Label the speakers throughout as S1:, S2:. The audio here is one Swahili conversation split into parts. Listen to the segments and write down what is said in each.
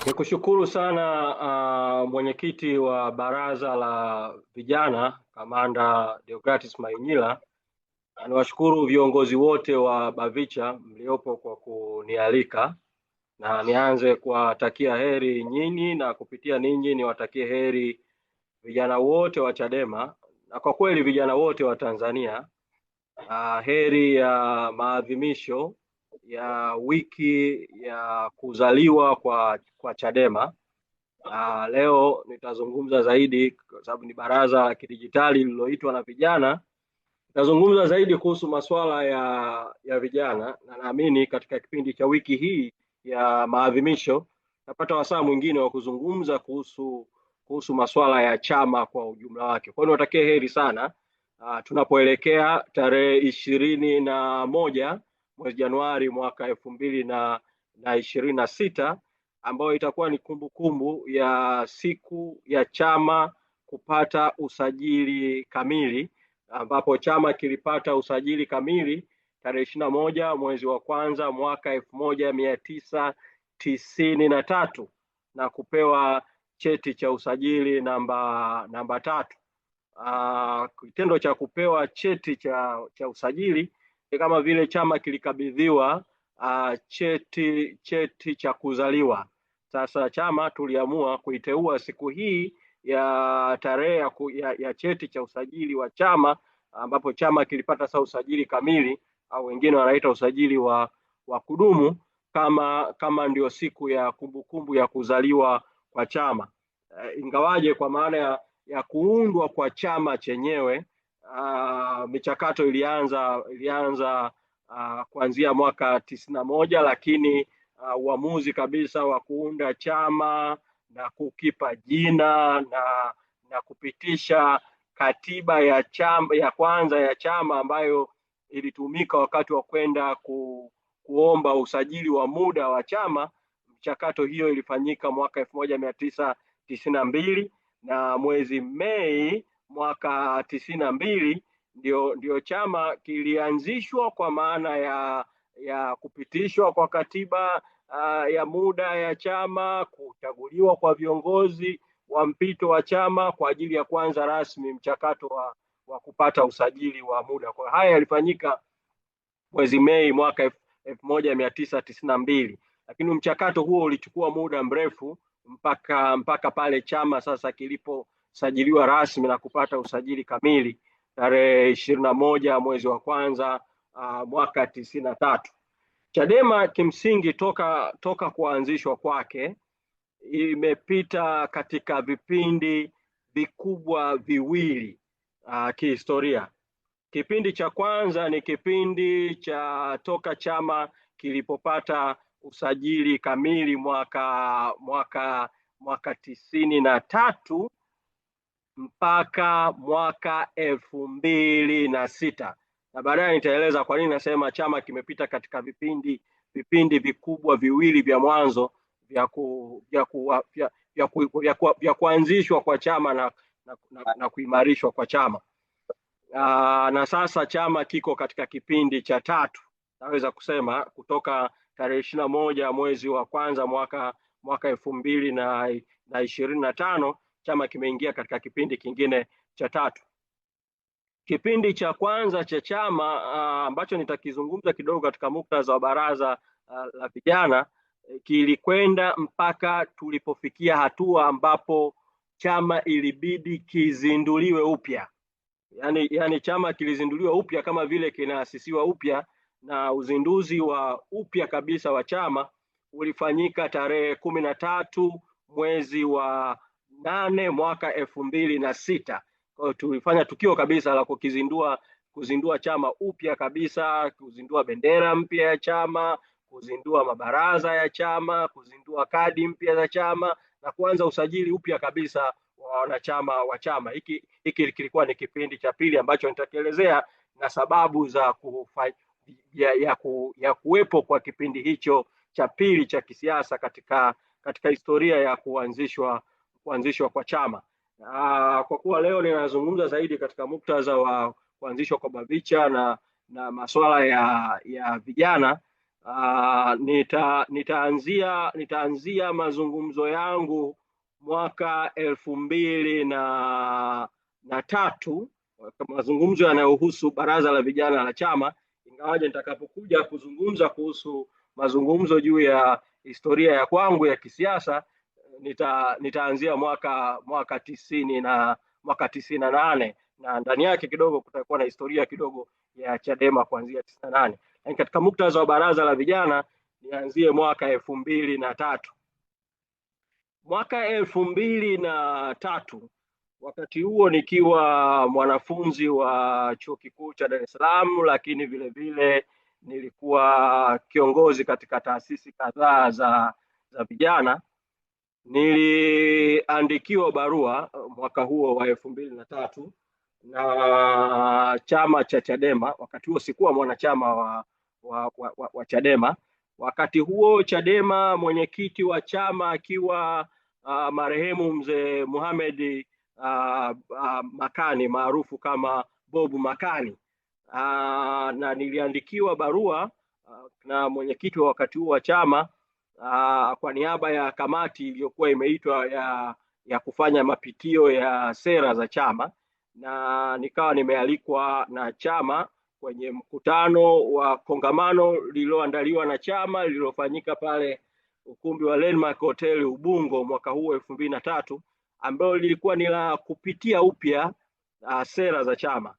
S1: Nikushukuru sana mwenyekiti wa baraza la vijana Kamanda Deogratis Mainyila. Niwashukuru viongozi wote wa Bavicha mliopo kwa kunialika, na nianze kuwatakia heri nyinyi na kupitia ninyi niwatakie heri vijana wote wa Chadema na kwa kweli vijana wote wa Tanzania. Heri ya maadhimisho ya wiki ya kuzaliwa kwa Chadema. Leo nitazungumza zaidi kwa sababu ni baraza la kidijitali lililoitwa na vijana. Nitazungumza zaidi kuhusu masuala ya vijana, na naamini katika kipindi cha wiki hii ya maadhimisho napata wasaa mwingine wa kuzungumza kuhusu masuala ya chama kwa ujumla wake. Kwa hiyo niwatakie heri sana tunapoelekea tarehe 21 mwezi Januari mwaka 2026 ambayo itakuwa ni kumbukumbu ya siku ya chama kupata usajili kamili, ambapo chama kilipata usajili kamili tarehe 21 mwezi wa kwanza mwaka 1993 na kupewa cheti cha usajili namba 3. Kitendo cha kupewa cheti cha usajili ni kama vile chama kilikabidhiwa cheti cha kuzaliwa. Sasa chama tuliamua kuiteua siku hii ya tarehe ya cheti cha usajili wa chama, ambapo chama kilipata sasa usajili kamili au wengine wanaita usajili wa kudumu kama ndio siku ya kumbukumbu ya kuzaliwa kwa chama. Ingawaje kwa maana ya kuundwa kwa chama chenyewe michakato ilianza kuanzia mwaka 91, lakini uamuzi kabisa wa kuunda chama na kukipa jina na kupitisha katiba ya kwanza ya chama ambayo ilitumika wakati wa kwenda kuomba usajili wa muda wa chama. Mchakato hiyo ilifanyika mwaka 1992 na mwezi Mei mwaka 92 ndio chama kilianzishwa kwa maana ya kupitishwa kwa katiba ya muda ya chama, kuchaguliwa kwa viongozi wa mpito wa chama kwa ajili ya kuanza rasmi mchakato wa kupata usajili wa muda. Kwa haya yalifanyika mwezi Mei mwaka 1992, lakini mchakato huo ulichukua muda mrefu mpaka pale chama sasa kiliposajiliwa rasmi na kupata usajili kamili tarehe 21 mwezi wa kwanza mwaka 93. Chadema kimsingi toka kuanzishwa kwake imepita katika vipindi vikubwa viwili kihistoria. Kipindi cha kwanza ni kipindi cha toka chama kilipopata usajili kamili mwaka 93 mpaka mwaka 2006, na baadaye nitaeleza kwa nini nasema chama kimepita katika vipindi vikubwa viwili vya mwanzo vya kuanzishwa kwa chama na kuimarishwa kwa chama. Na sasa chama kiko katika kipindi cha tatu, naweza kusema kutoka tarehe 21 mwezi wa kwanza mwaka 2025 chama kimeingia katika kipindi kingine cha tatu. Kipindi cha kwanza cha chama ambacho nitakizungumza kidogo katika muktadha wa baraza la vijana kilikwenda mpaka tulipofikia hatua ambapo chama ilibidi kizinduliwe upya. Yani chama kilizinduliwa upya kama vile kinaasisiwa upya, na uzinduzi wa upya kabisa wa chama ulifanyika tarehe 13 mwezi wa 8 mwaka 2006. Kwa hiyo tulifanya tukio kabisa la kuzindua chama upya kabisa, kuzindua bendera mpya ya chama, kuzindua mabaraza ya chama, kuzindua kadi mpya za chama na kuanza usajili upya kabisa wa wanachama wa chama. Hiki kilikuwa ni kipindi cha pili ambacho nitakielezea na sababu za kuwepo kwa kipindi hicho cha pili cha kisiasa katika historia ya kuanzishwa kwa chama. Kwa kuwa leo ninazungumza zaidi katika muktadha wa kuanzishwa kwa Bavicha na masuala ya vijana, Nitaanzia mazungumzo yangu mwaka 2003, mazungumzo yanayohusu baraza la vijana la chama, ingawaje nitakapokuja kuzungumza kuhusu mazungumzo juu ya historia ya kwangu ya kisiasa nitaanzia mwaka 98, na ndani yake kidogo kutakuwa na historia kidogo ya Chadema kuanzia 98. Lakini katika muktadha wa baraza la vijana nianzie mwaka 2003. Mwaka 2003, wakati huo nikiwa mwanafunzi wa chuo kikuu cha Dar es Salaam, lakini vile vile nilikuwa kiongozi katika taasisi kadhaa za vijana. Niliandikiwa barua mwaka huo wa 2003 na chama cha Chadema. Wakati huo sikuwa mwanachama wa Chadema. Wakati huo Chadema, mwenyekiti wa chama akiwa marehemu mzee Mohamed Makani maarufu kama Bob Makani. Na niliandikiwa barua na mwenyekiti wa wakati huo wa chama kwa niaba ya kamati iliyokuwa imeitwa ya kufanya mapitio ya sera za chama, na nikawa nimealikwa na chama kwenye mkutano wa kongamano lililoandaliwa na chama lililofanyika pale ukumbi wa Landmark Hotel Ubungo mwaka huu 2003, ambalo lilikuwa ni la kupitia upya sera za chama.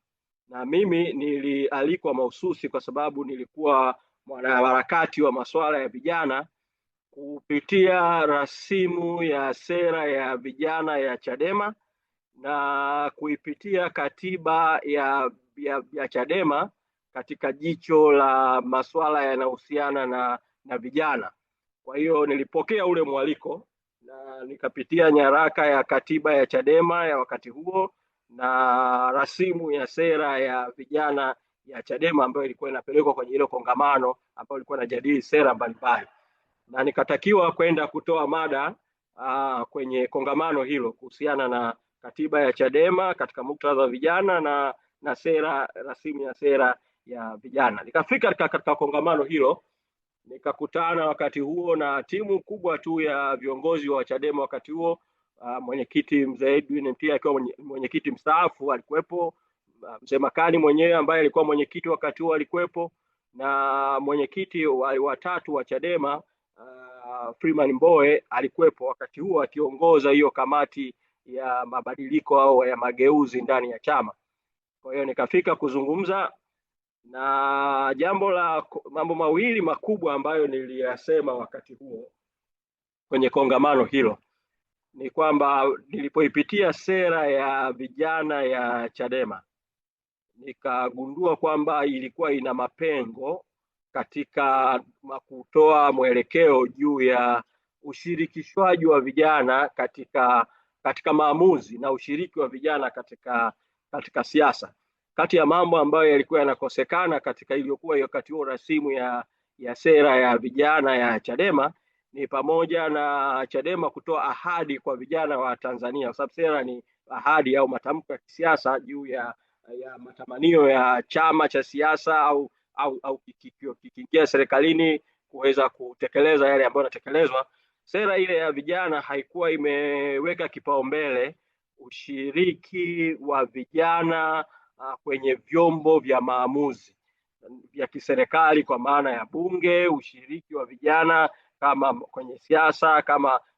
S1: Na mimi nilialikwa mahususi kwa sababu nilikuwa mwanaharakati wa masuala ya vijana, kupitia rasimu ya sera ya vijana ya Chadema na kuipitia katiba ya Chadema katika jicho la masuala yanayohusiana na vijana. Kwa hiyo nilipokea ule mwaliko na nikapitia nyaraka ya katiba ya Chadema ya wakati huo na rasimu ya sera ya vijana ya Chadema ambayo ilikuwa inapelekwa kwenye ile kongamano ambayo ilikuwa inajadili sera mbalimbali, na nikatakiwa kwenda kutoa mada kwenye kongamano hilo kuhusiana na katiba ya Chadema katika muktadha wa vijana na sera rasimu ya sera ya vijana. Nikafika katika kongamano hilo, nikakutana wakati huo na timu kubwa tu ya viongozi wa Chadema wakati huo. Mwenyekiti mzee Edwin pia akiwa mwenyekiti mstaafu alikuwepo, mzee Makani mwenyewe ambaye alikuwa mwenyekiti wakati huo alikuwepo, na mwenyekiti watatu wa Chadema Freeman Mbowe alikuwepo wakati huo akiongoza hiyo kamati ya mabadiliko au ya mageuzi ndani ya chama. Kwa hiyo nikafika kuzungumza, na mambo mawili makubwa ambayo niliyasema wakati huo kwenye kongamano hilo ni kwamba nilipoipitia sera ya vijana ya Chadema nikagundua kwamba ilikuwa ina mapengo katika kutoa mwelekeo juu ya ushirikishwaji wa vijana katika maamuzi na ushiriki wa vijana katika siasa. Kati ya mambo ambayo yalikuwa yanakosekana katika iliyokuwa wakati huo rasimu ya sera ya vijana ya Chadema ni pamoja na Chadema kutoa ahadi kwa vijana wa Tanzania, kwa sababu sera ni ahadi au matamko ya kisiasa juu ya matamanio ya chama cha siasa au kikiingia serikalini kuweza kutekeleza yale ambayo yanatekelezwa. Sera ile ya vijana haikuwa imeweka kipaumbele ushiriki wa vijana kwenye vyombo vya maamuzi vya kiserikali, kwa maana ya bunge, ushiriki wa vijana kama kwenye siasa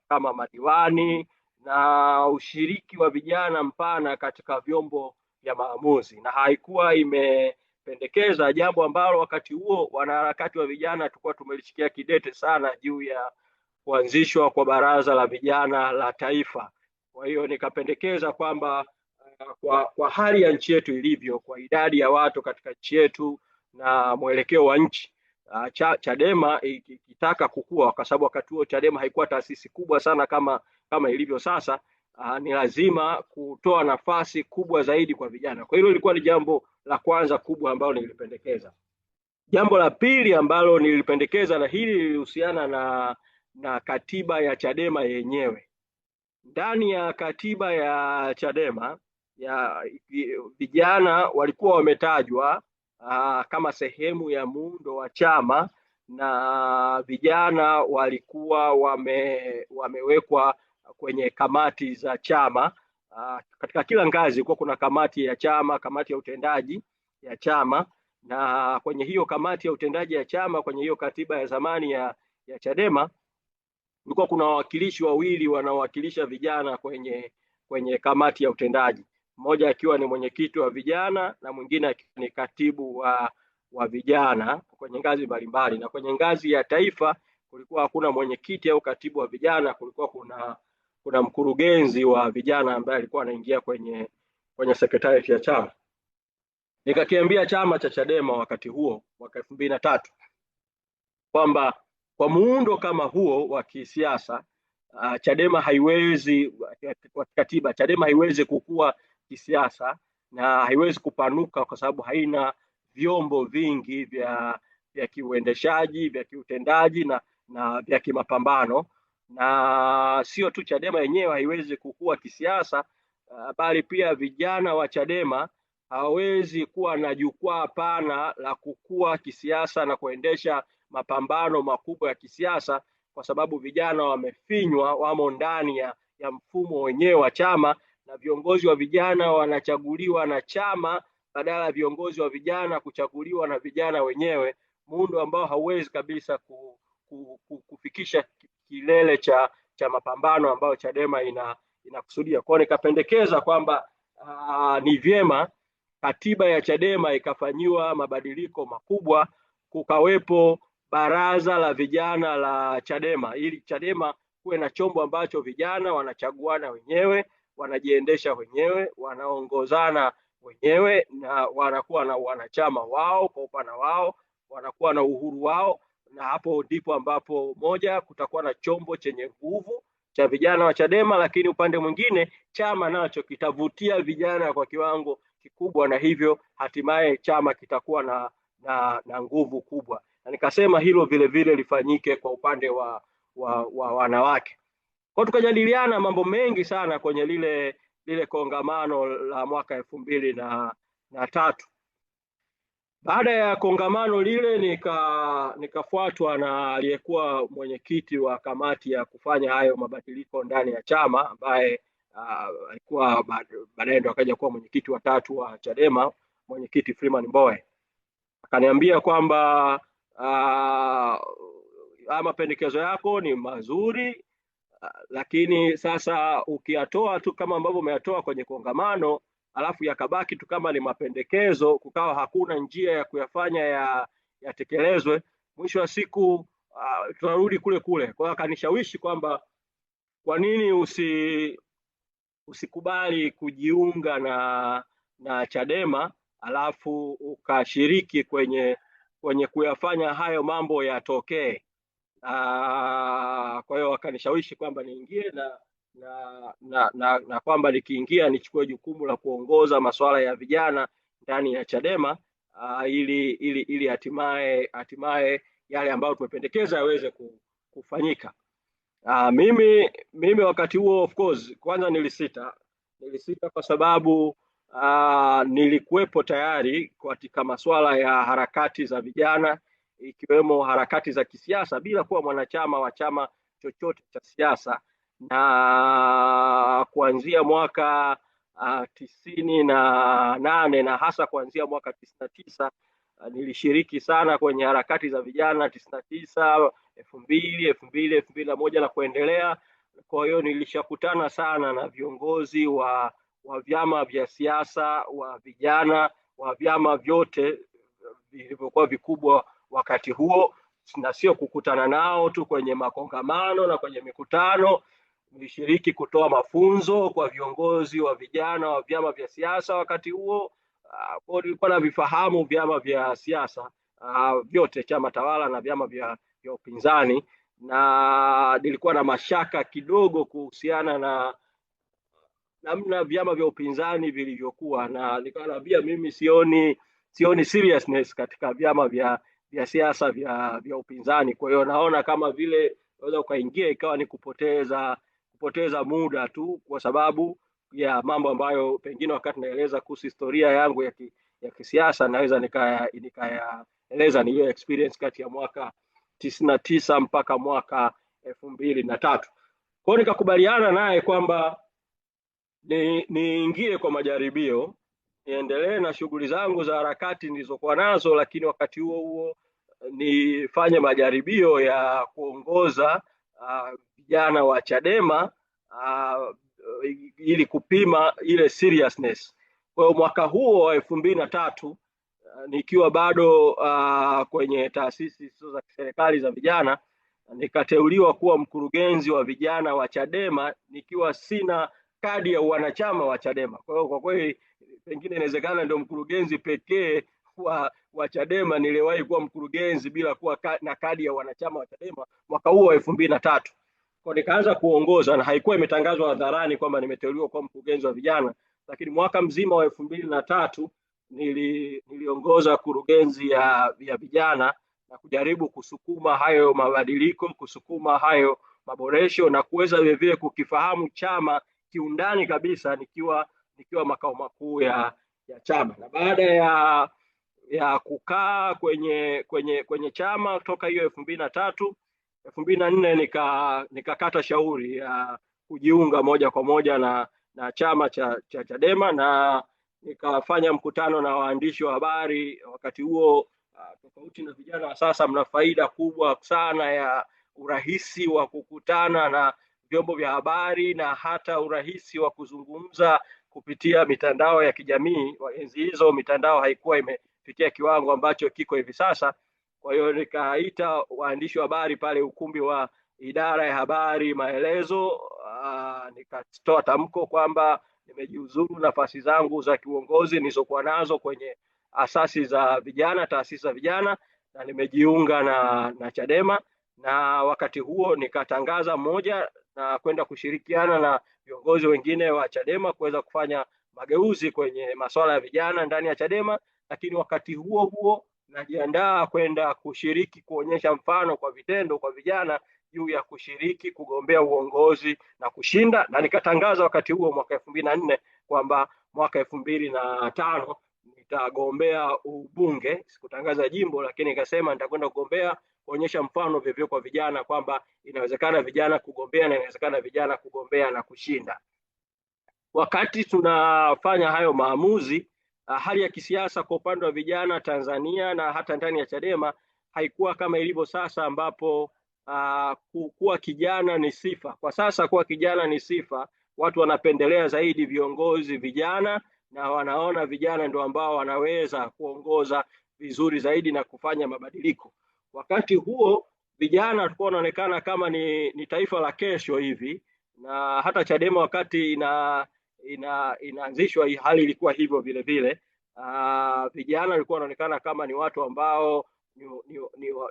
S1: kama madiwani, na ushiriki wa vijana mpana katika vyombo vya maamuzi. Na haikuwa imependekeza jambo ambalo wakati huo wanaharakati wa vijana tulikuwa tumelishikia kidete sana, juu ya kuanzishwa kwa baraza la vijana la taifa. Kwa hiyo nikapendekeza kwamba kwa hali ya nchi yetu ilivyo, kwa idadi ya watu katika nchi yetu na mwelekeo wa nchi, Chadema ikitaka kukua, kwa sababu wakati huo Chadema haikuwa taasisi kubwa sana kama ilivyo sasa, ni lazima kutoa nafasi kubwa zaidi kwa vijana. Kwa hilo lilikuwa ni jambo la kwanza kubwa ambalo nilipendekeza. Jambo la pili ambalo nilipendekeza, na hili lilihusiana na katiba ya Chadema yenyewe. Ndani ya katiba ya Chadema vijana walikuwa wametajwa kama sehemu ya muundo wa chama na vijana walikuwa wamewekwa kwenye kamati za chama. Katika kila ngazi kulikuwa kuna kamati ya chama, kamati ya utendaji ya chama, na kwenye hiyo kamati ya utendaji ya chama, kwenye hiyo katiba ya zamani ya Chadema, kulikuwa kuna wawakilishi wawili wanaowakilisha vijana kwenye kamati ya utendaji, mmoja akiwa ni mwenyekiti wa vijana na mwingine akiwa ni katibu wa vijana kwenye ngazi mbalimbali. Na kwenye ngazi ya taifa kulikuwa hakuna mwenyekiti au katibu wa vijana, kulikuwa kuna mkurugenzi wa vijana ambaye alikuwa anaingia kwenye secretariat ya chama. Nikakiambia chama cha Chadema wakati huo mwaka 2003 kwamba kwa muundo kama huo wa kisiasa, Chadema haiwezi, kwa katiba Chadema haiwezi kukua kisiasa na haiwezi kupanuka kwa sababu haina vyombo vingi vya kiuendeshaji, vya kiutendaji na vya kimapambano. Na sio tu Chadema yenyewe haiwezi kukua kisiasa, bali pia vijana wa Chadema hawezi kuwa na jukwaa pana la kukua kisiasa na kuendesha mapambano makubwa ya kisiasa, kwa sababu vijana wamefinywa, wamo ndani ya mfumo wenyewe wa chama, na viongozi wa vijana wanachaguliwa na chama badala ya viongozi wa vijana kuchaguliwa na vijana wenyewe, muundo ambao hauwezi kabisa kufikisha kilele cha mapambano ambayo Chadema inakusudia. Kwa nikapendekeza kwamba ni vyema katiba ya Chadema ikafanyiwa mabadiliko makubwa, kukawepo baraza la vijana la Chadema, ili Chadema kuwe na chombo ambacho vijana wanachaguana wenyewe, wanajiendesha wenyewe, wanaongozana wenyewe, na wanakuwa na wanachama wao kwa upana wao, wanakuwa na uhuru wao. Na hapo ndipo ambapo moja, kutakuwa na chombo chenye nguvu cha vijana wa Chadema, lakini upande mwingine chama nacho kitavutia vijana kwa kiwango kikubwa, na hivyo hatimaye chama kitakuwa na nguvu kubwa. Na nikasema hilo vile vile lifanyike kwa upande wa wanawake. Kwa tukajadiliana mambo mengi sana kwenye lile kongamano la mwaka 2003. Baada ya kongamano lile nikafuatwa na aliyekuwa mwenyekiti wa kamati ya kufanya hayo mabadiliko ndani ya chama, ambaye alikuwa baadaye ndo akaja kuwa mwenyekiti wa 3 wa Chadema, mwenyekiti Freeman Mbowe. Akaniambia kwamba mapendekezo yako ni mazuri, lakini sasa ukiyatoa tu kama ambavyo umeyatoa kwenye kongamano, alafu yakabaki tu kama ni mapendekezo, kukawa hakuna njia ya kuyafanya yatekelezwe, mwisho wa siku tunarudi kule kule. Kwa hiyo akanishawishi kwamba kwa nini usikubali kujiunga na Chadema alafu ukashiriki kwenye kuyafanya hayo mambo yatokee. Kwa hiyo wakanishawishi kwamba niingie na kwamba nikiingia nichukue jukumu la kuongoza masuala ya vijana ndani ya Chadema, ili hatimaye yale ambayo tumependekeza yaweze kufanyika. Mimi wakati huo of course kwanza nilisita kwa sababu nilikuwepo tayari katika masuala ya harakati za vijana, ikiwemo harakati za kisiasa bila kuwa mwanachama wa chama chochote cha siasa. Na kuanzia mwaka 98 na hasa kuanzia mwaka 99 nilishiriki sana kwenye harakati za vijana 99, 2000, 2001 na kuendelea. Kwa hiyo nilishakutana sana na viongozi wa vyama vya siasa, wa vijana, wa vyama vyote vilivyokuwa vikubwa wakati huo, na sio kukutana nao tu kwenye makongamano na kwenye mikutano. Nilishiriki kutoa mafunzo kwa viongozi wa vijana wa vyama vya siasa wakati huo. Kwa nilikuwa na vifahamu vyama vya siasa vyote, chama tawala na vyama vya upinzani, na nilikuwa na mashaka kidogo kuhusiana na namna vyama vya upinzani vilivyokuwa, na nikawaambia mimi sioni seriousness katika vyama vya siasa vya upinzani. Kwa hiyo naona kama vile unaweza ukaingia ikawa ni kupoteza muda tu, kwa sababu ya mambo ambayo pengine wakati naeleza kuhusu historia yangu ya kisiasa naweza nikayaeleza ni hiyo experience kati ya mwaka 1999 mpaka mwaka 2003. Kwa hiyo nikakubaliana naye kwamba niingie kwa majaribio, niendelee na shughuli zangu za harakati nilizokuwa nazo, lakini wakati huo huo nifanye majaribio ya kuongoza vijana wa Chadema ili kupima ile seriousness. Kwa hiyo mwaka huo wa 2003 nikiwa bado kwenye taasisi zisizo za kiserikali za vijana, nikateuliwa kuwa mkurugenzi wa vijana wa Chadema nikiwa sina kadi ya wanachama wa Chadema. Kwa hiyo kwa kweli pengine inawezekana ndio mkurugenzi pekee wa Chadema niliwahi kuwa mkurugenzi bila kuwa na kadi ya wanachama wa Chadema mwaka huo wa 2003. Kwa nikaanza kuongoza, na haikuwa imetangazwa hadharani kwamba nimeteuliwa kuwa mkurugenzi wa vijana, lakini mwaka mzima wa 2003 niliongoza kurugenzi ya vijana na kujaribu kusukuma hayo mabadiliko, kusukuma hayo maboresho na kuweza vile vile kukifahamu chama kiundani kabisa nikiwa makao makuu ya chama. Na baada ya kukaa kwenye chama toka hiyo 2003, 2004 nikakata shauri ya kujiunga moja kwa moja na chama cha Chadema, na nikafanya mkutano na waandishi wa habari. Wakati huo tofauti na vijana wa sasa, mna faida kubwa sana ya urahisi wa kukutana na vyombo vya habari na hata urahisi wa kuzungumza kupitia mitandao ya kijamii. Enzi hizo mitandao haikuwa imefikia kiwango ambacho kiko hivi sasa. Kwa hiyo nikaita waandishi wa habari pale ukumbi wa idara ya habari Maelezo, nikatoa tamko kwamba nimejiuzuru nafasi zangu za kiuongozi nilizokuwa nazo kwenye taasisi za vijana na nimejiunga na Chadema. Na wakati huo nikatangaza moja na kwenda kushirikiana na viongozi wengine wa Chadema kuweza kufanya mageuzi kwenye masuala ya vijana ndani ya Chadema, lakini wakati huo huo najiandaa kwenda kushiriki, kuonyesha mfano kwa vitendo kwa vijana juu ya kushiriki kugombea uongozi na kushinda. Na nikatangaza wakati huo mwaka 2004 kwamba mwaka 2005 nitagombea ubunge. Sikutangaza jimbo, lakini nikasema nitakwenda kugombea, kuonyesha mfano vivyo kwa vijana kwamba inawezekana vijana kugombea na inawezekana vijana kugombea na kushinda. Wakati tunafanya hayo maamuzi, hali ya kisiasa kwa upande wa vijana Tanzania na hata ndani ya Chadema haikuwa kama ilivyo sasa, ambapo kuwa kijana ni sifa. Kwa sasa kuwa kijana ni sifa, watu wanapendelea zaidi viongozi vijana na wanaona vijana ndio ambao wanaweza kuongoza vizuri zaidi na kufanya mabadiliko. Wakati huo vijana tulikuwa wanaonekana kama ni taifa la kesho hivi, na hata Chadema wakati inaanzishwa hali ilikuwa hivyo vile vile. Vijana walikuwa wanaonekana kama ni watu ambao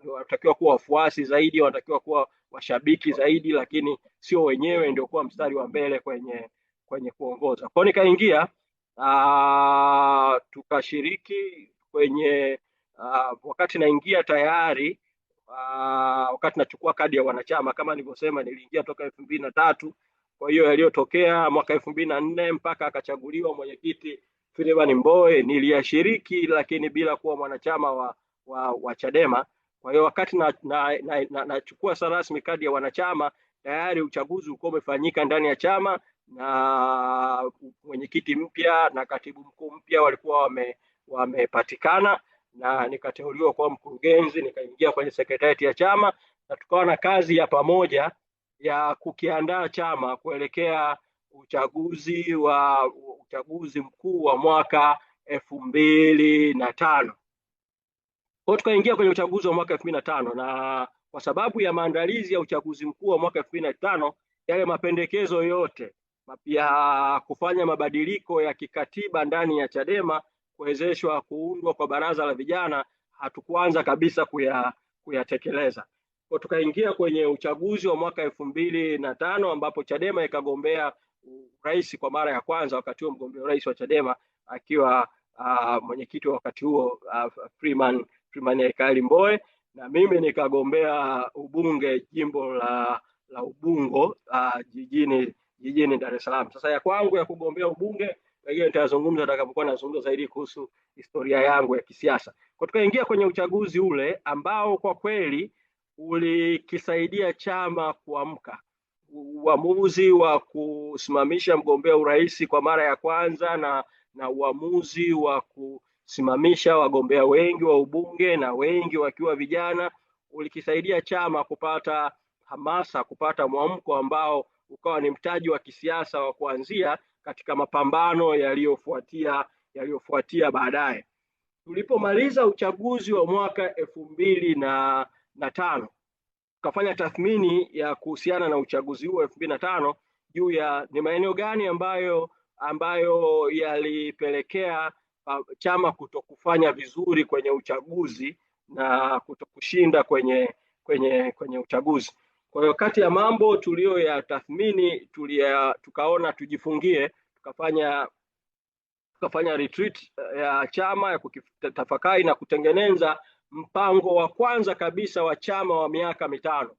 S1: wanatakiwa kuwa wafuasi zaidi, wanatakiwa kuwa washabiki zaidi, lakini sio wenyewe ndio kuwa mstari wa mbele kwenye kuongoza. Kwa nikaingia, tukashiriki kwenye wakati naingia tayari, wakati nachukua kadi ya wanachama, kama nilivyosema niliingia toka 2003. Kwa hiyo yaliyotokea mwaka 2004 mpaka akachaguliwa mwenyekiti Freeman Mbowe niliyashiriki, lakini bila kuwa mwanachama wa Chadema. Kwa hiyo wakati nachukua rasmi kadi ya wanachama, tayari uchaguzi ulikuwa umefanyika ndani ya chama na mwenyekiti mpya na katibu mkuu mpya walikuwa wamepatikana, na nikateuliwa kuwa mkurugenzi. Nikaingia kwenye sekretarieti ya chama na tukawa na kazi ya pamoja ya kukiandaa chama kuelekea uchaguzi mkuu wa mwaka 2005. Kwa tukaingia kwenye uchaguzi wa mwaka 2005, na kwa sababu ya maandalizi ya uchaguzi mkuu wa mwaka 2005, yale mapendekezo yote ya kufanya mabadiliko ya kikatiba ndani ya Chadema, kuwezeshwa kuundwa kwa baraza la vijana, hatukuanza kabisa kuyatekeleza. Kwa tukaingia kwenye uchaguzi wa mwaka 2005 ambapo Chadema ikagombea urais kwa mara ya kwanza. Wakati huo mgombea urais wa Chadema akiwa mwenyekiti wa wakati huo Freeman Mbowe, na mimi nikagombea ubunge jimbo la Ubungo jijini Dar es Salaam. Sasa ya kwangu ya kugombea ubunge pengine nitazungumza atakapokuwa nazungumza zaidi kuhusu historia yangu ya kisiasa. Kwa tukaingia kwenye uchaguzi ule ambao kwa kweli ulikisaidia chama kuamka. Uamuzi wa kusimamisha mgombea urais kwa mara ya kwanza na uamuzi wa kusimamisha wagombea wengi wa ubunge na wengi wakiwa vijana ulikisaidia chama kupata hamasa, kupata mwamko ambao ukawa ni mtaji wa kisiasa wa kuanzia katika mapambano yaliyofuatia baadaye. Tulipomaliza uchaguzi wa mwaka 2005 tukafanya tathmini ya kuhusiana na uchaguzi huo 2005 juu ya ni maeneo gani ambayo yalipelekea chama kutokufanya vizuri kwenye uchaguzi na kutokushinda kwenye uchaguzi. Kwa hiyo kati ya mambo tuliyoyatathmini tukaona tujifungie, tukafanya retreat ya chama ya kukitafakari na kutengeneza mpango wa kwanza kabisa wa chama wa miaka mitano.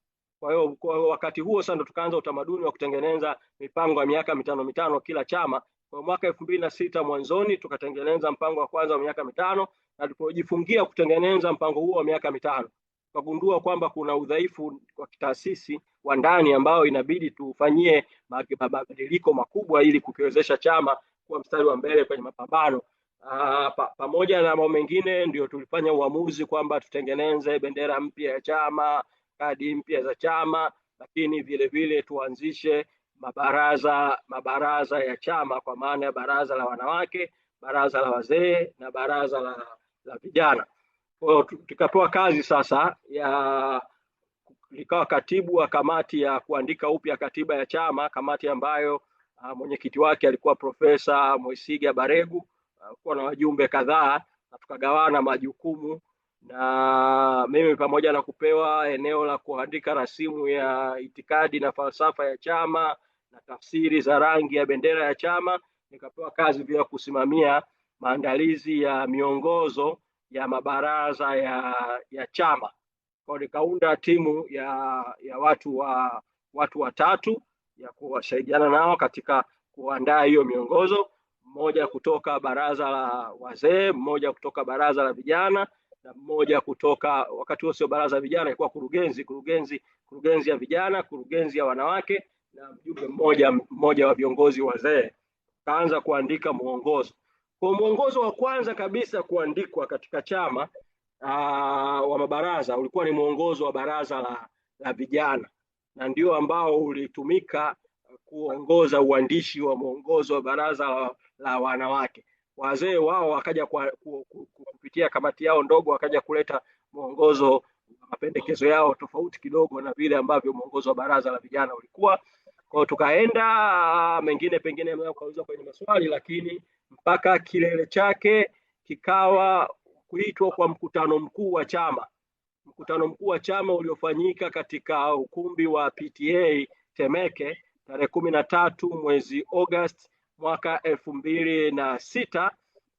S1: Kwa hiyo kwa wakati huo sasa tukaanza utamaduni wa kutengeneza mipango ya miaka mitano kila chama. Kwa mwaka 2006 mwanzoni tukatengeneza mpango wa kwanza wa miaka mitano, na tulipojifungia kutengeneza mpango huo wa miaka mitano tukagundua kwamba kuna udhaifu wa kitaasisi wa ndani ambao inabidi tufanyie mabadiliko makubwa ili kukiwezesha chama kuwa mstari wa mbele kwenye mapambano. Pamoja na mambo mengine ndio tulifanya uamuzi kwamba tutengeneze bendera mpya ya chama, kadi mpya za chama, lakini vile vile tuanzishe mabaraza ya chama, kwa maana ya baraza la wanawake, baraza la wazee na baraza la vijana. Kwa hiyo tukapewa kazi sasa nikawa katibu wa kamati ya kuandika upya katiba ya chama, kamati ambayo mwenyekiti wake alikuwa Profesa Mwesiga Baregu, kuwa na wajumbe kadhaa, na tukagawana majukumu, na mimi pamoja na kupewa eneo la kuandika rasimu ya itikadi na falsafa ya chama na tafsiri za rangi ya bendera ya chama, nikapewa kazi pia kusimamia maandalizi ya miongozo ya mabaraza ya chama. Kwa nikaunda timu ya watu watatu ya kuwasaidiana nao katika kuandaa hiyo miongozo, mmoja kutoka baraza la wazee, mmoja kutoka baraza la vijana, na mmoja kutoka, wakati huo sio baraza la vijana, ilikuwa kurugenzi ya vijana, kurugenzi ya wanawake, na mjumbe mmoja wa viongozi wazee. Kaanza kuandika mwongozo. Kwa mwongozo wa kwanza kabisa kuandikwa katika chama wa mabaraza ulikuwa ni mwongozo wa baraza la vijana, na ndio ambao ulitumika kuongoza uandishi wa mwongozo wa baraza la wanawake. Wazee wao wakaja kupitia kamati yao ndogo, wakaja kuleta mwongozo, mapendekezo yao tofauti kidogo na vile ambavyo mwongozo wa baraza la vijana ulikuwa. Kwa hiyo tukaenda, mengine pengine mnaweza kwenye maswali, lakini mpaka kilele chake kikawa kuitwa kwa mkutano mkuu wa chama. Mkutano mkuu wa chama uliofanyika katika ukumbi wa PTA Temeke tarehe 13 mwezi August mwaka 2006,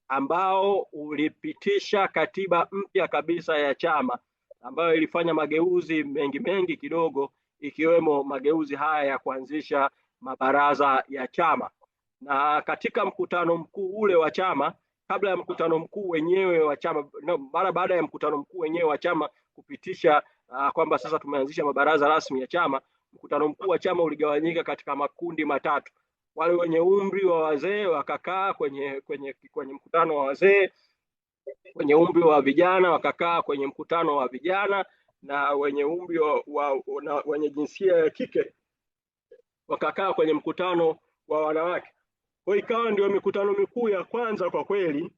S1: ambao ulipitisha katiba mpya kabisa ya chama, ambayo ilifanya mageuzi mengi kidogo, ikiwemo mageuzi haya ya kuanzisha mabaraza ya chama. Na katika mkutano mkuu ule wa chama, kabla ya mkutano mkuu wenyewe wa chama, mara baada ya mkutano mkuu wenyewe wa chama kupitisha kwamba sasa tumeanzisha mabaraza rasmi ya chama, mkutano mkuu wa chama uligawanyika katika makundi matatu. Wale wenye umri wa wazee wakakaa kwenye mkutano wa wazee, wenye umri wa vijana wakakaa kwenye mkutano wa vijana, na wenye umri wenye jinsia ya kike wakakaa kwenye mkutano wa wanawake. Kwa ikawa ndio mikutano mikuu ya kwanza kwa kweli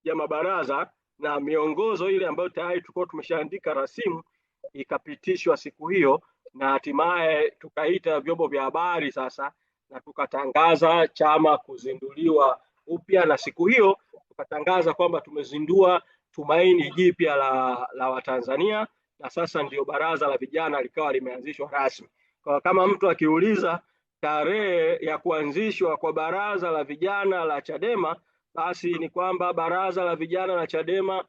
S1: ya mabaraza, na miongozo ile ambayo tayari tulikuwa tumeshaandika rasimu ikapitishwa siku hiyo, na hatimaye tukaita vyombo vya habari sasa na tukatangaza chama kuzinduliwa upya, na siku hiyo tukatangaza kwamba tumezindua tumaini jipya la Watanzania, na sasa ndio baraza la vijana likawa limeanzishwa rasmi. Kwa kama mtu akiuliza tarehe ya kuanzishwa kwa baraza la vijana la Chadema, basi ni kwamba baraza la vijana la Chadema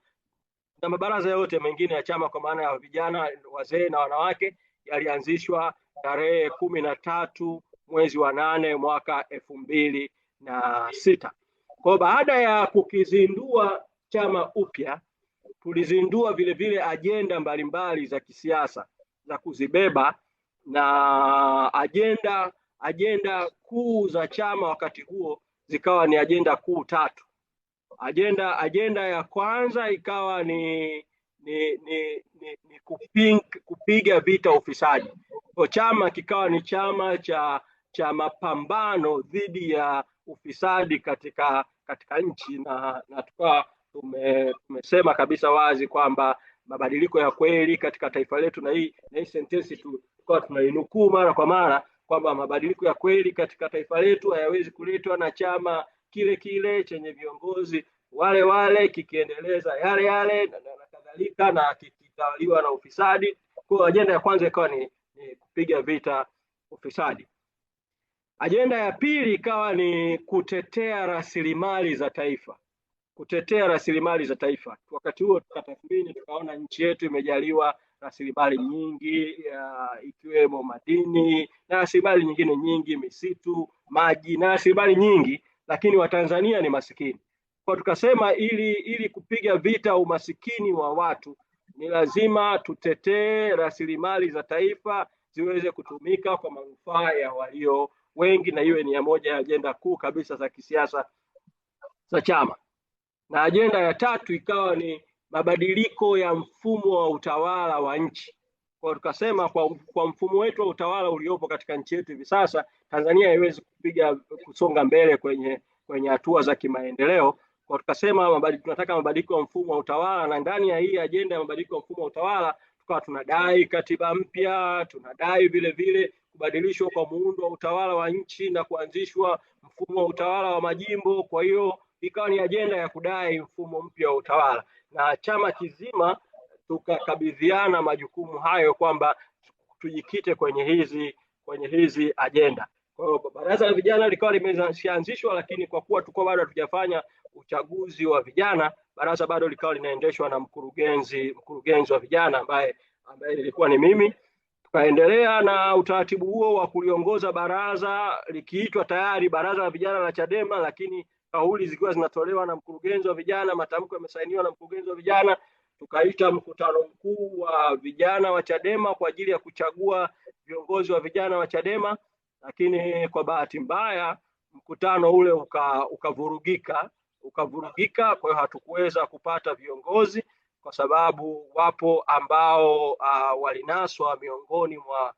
S1: na mabaraza yote mengine ya chama kwa maana ya vijana, wazee na wanawake yalianzishwa tarehe 13 mwezi wa 8 mwaka 2006. Kwa baada ya kukizindua chama upya, tulizindua vile vile ajenda mbalimbali za kisiasa za kuzibeba, na ajenda kuu za chama wakati huo zikawa ni ajenda kuu tatu. Ajenda ya kwanza ikawa ni kupiga vita ufisadi. Kwa chama kikawa ni chama cha mapambano dhidi ya ufisadi katika nchi, na tukawa tumesema kabisa wazi kwamba mabadiliko ya kweli katika taifa letu, na hii sentensi tukawa tunainukuu mara kwa mara kwamba mabadiliko ya kweli katika taifa letu hayawezi kuletwa na chama kile kile chenye viongozi wale wale kikiendeleza yale yale na kadhalika, na kikitawaliwa na ufisadi. Kwa ajenda ya kwanza ikawa ni kupiga vita ufisadi. Ajenda ya pili ikawa ni kutetea rasilimali za taifa. Wakati huo tukatathmini, tukaona nchi yetu imejaliwa rasilimali nyingi, ikiwemo madini na rasilimali nyingine nyingi, misitu, maji na rasilimali nyingi, lakini Watanzania ni masikini. Kwa tukasema ili kupiga vita umasikini wa watu ni lazima tutetee rasilimali za taifa ziweze kutumika kwa manufaa ya walio wengi, na iwe ni moja ya ajenda kuu kabisa za kisiasa za chama. Na ajenda ya tatu ikawa ni mabadiliko ya mfumo wa utawala wa nchi. Kwa tukasema kwa mfumo wetu wa utawala uliopo katika nchi yetu hivi sasa, Tanzania haiwezi kusonga mbele kwenye hatua za kimaendeleo. Kwa tukasema tunataka mabadiliko ya mfumo wa utawala, na ndani ya hii ajenda ya mabadiliko ya mfumo wa utawala tukawa tunadai katiba mpya, tunadai vile vile kubadilishwa kwa muundo wa utawala wa nchi na kuanzishwa mfumo wa utawala wa majimbo. Kwa hiyo ikawa ni ajenda ya kudai mfumo mpya wa utawala, na chama kizima tukakabidhiana majukumu hayo kwamba tujikite kwenye hizi ajenda. Kwa hiyo baraza la vijana likawa limeshaanzishwa, lakini kwa kuwa tulikuwa bado hatujafanya uchaguzi wa vijana, baraza bado likawa linaendeshwa na mkurugenzi wa vijana ambaye ilikuwa ni mimi. Tukaendelea na utaratibu huo wa kuliongoza baraza likiitwa tayari Baraza la Vijana la Chadema, lakini kauli zikiwa zinatolewa na mkurugenzi wa vijana, matamko yamesainiwa na mkurugenzi wa vijana. Tukaita mkutano mkuu wa vijana wa Chadema kwa ajili ya kuchagua viongozi wa vijana wa Chadema, lakini kwa bahati mbaya mkutano ule ukavurugika. Kwa hiyo hatukuweza kupata viongozi, kwa sababu wapo ambao walinaswa miongoni mwa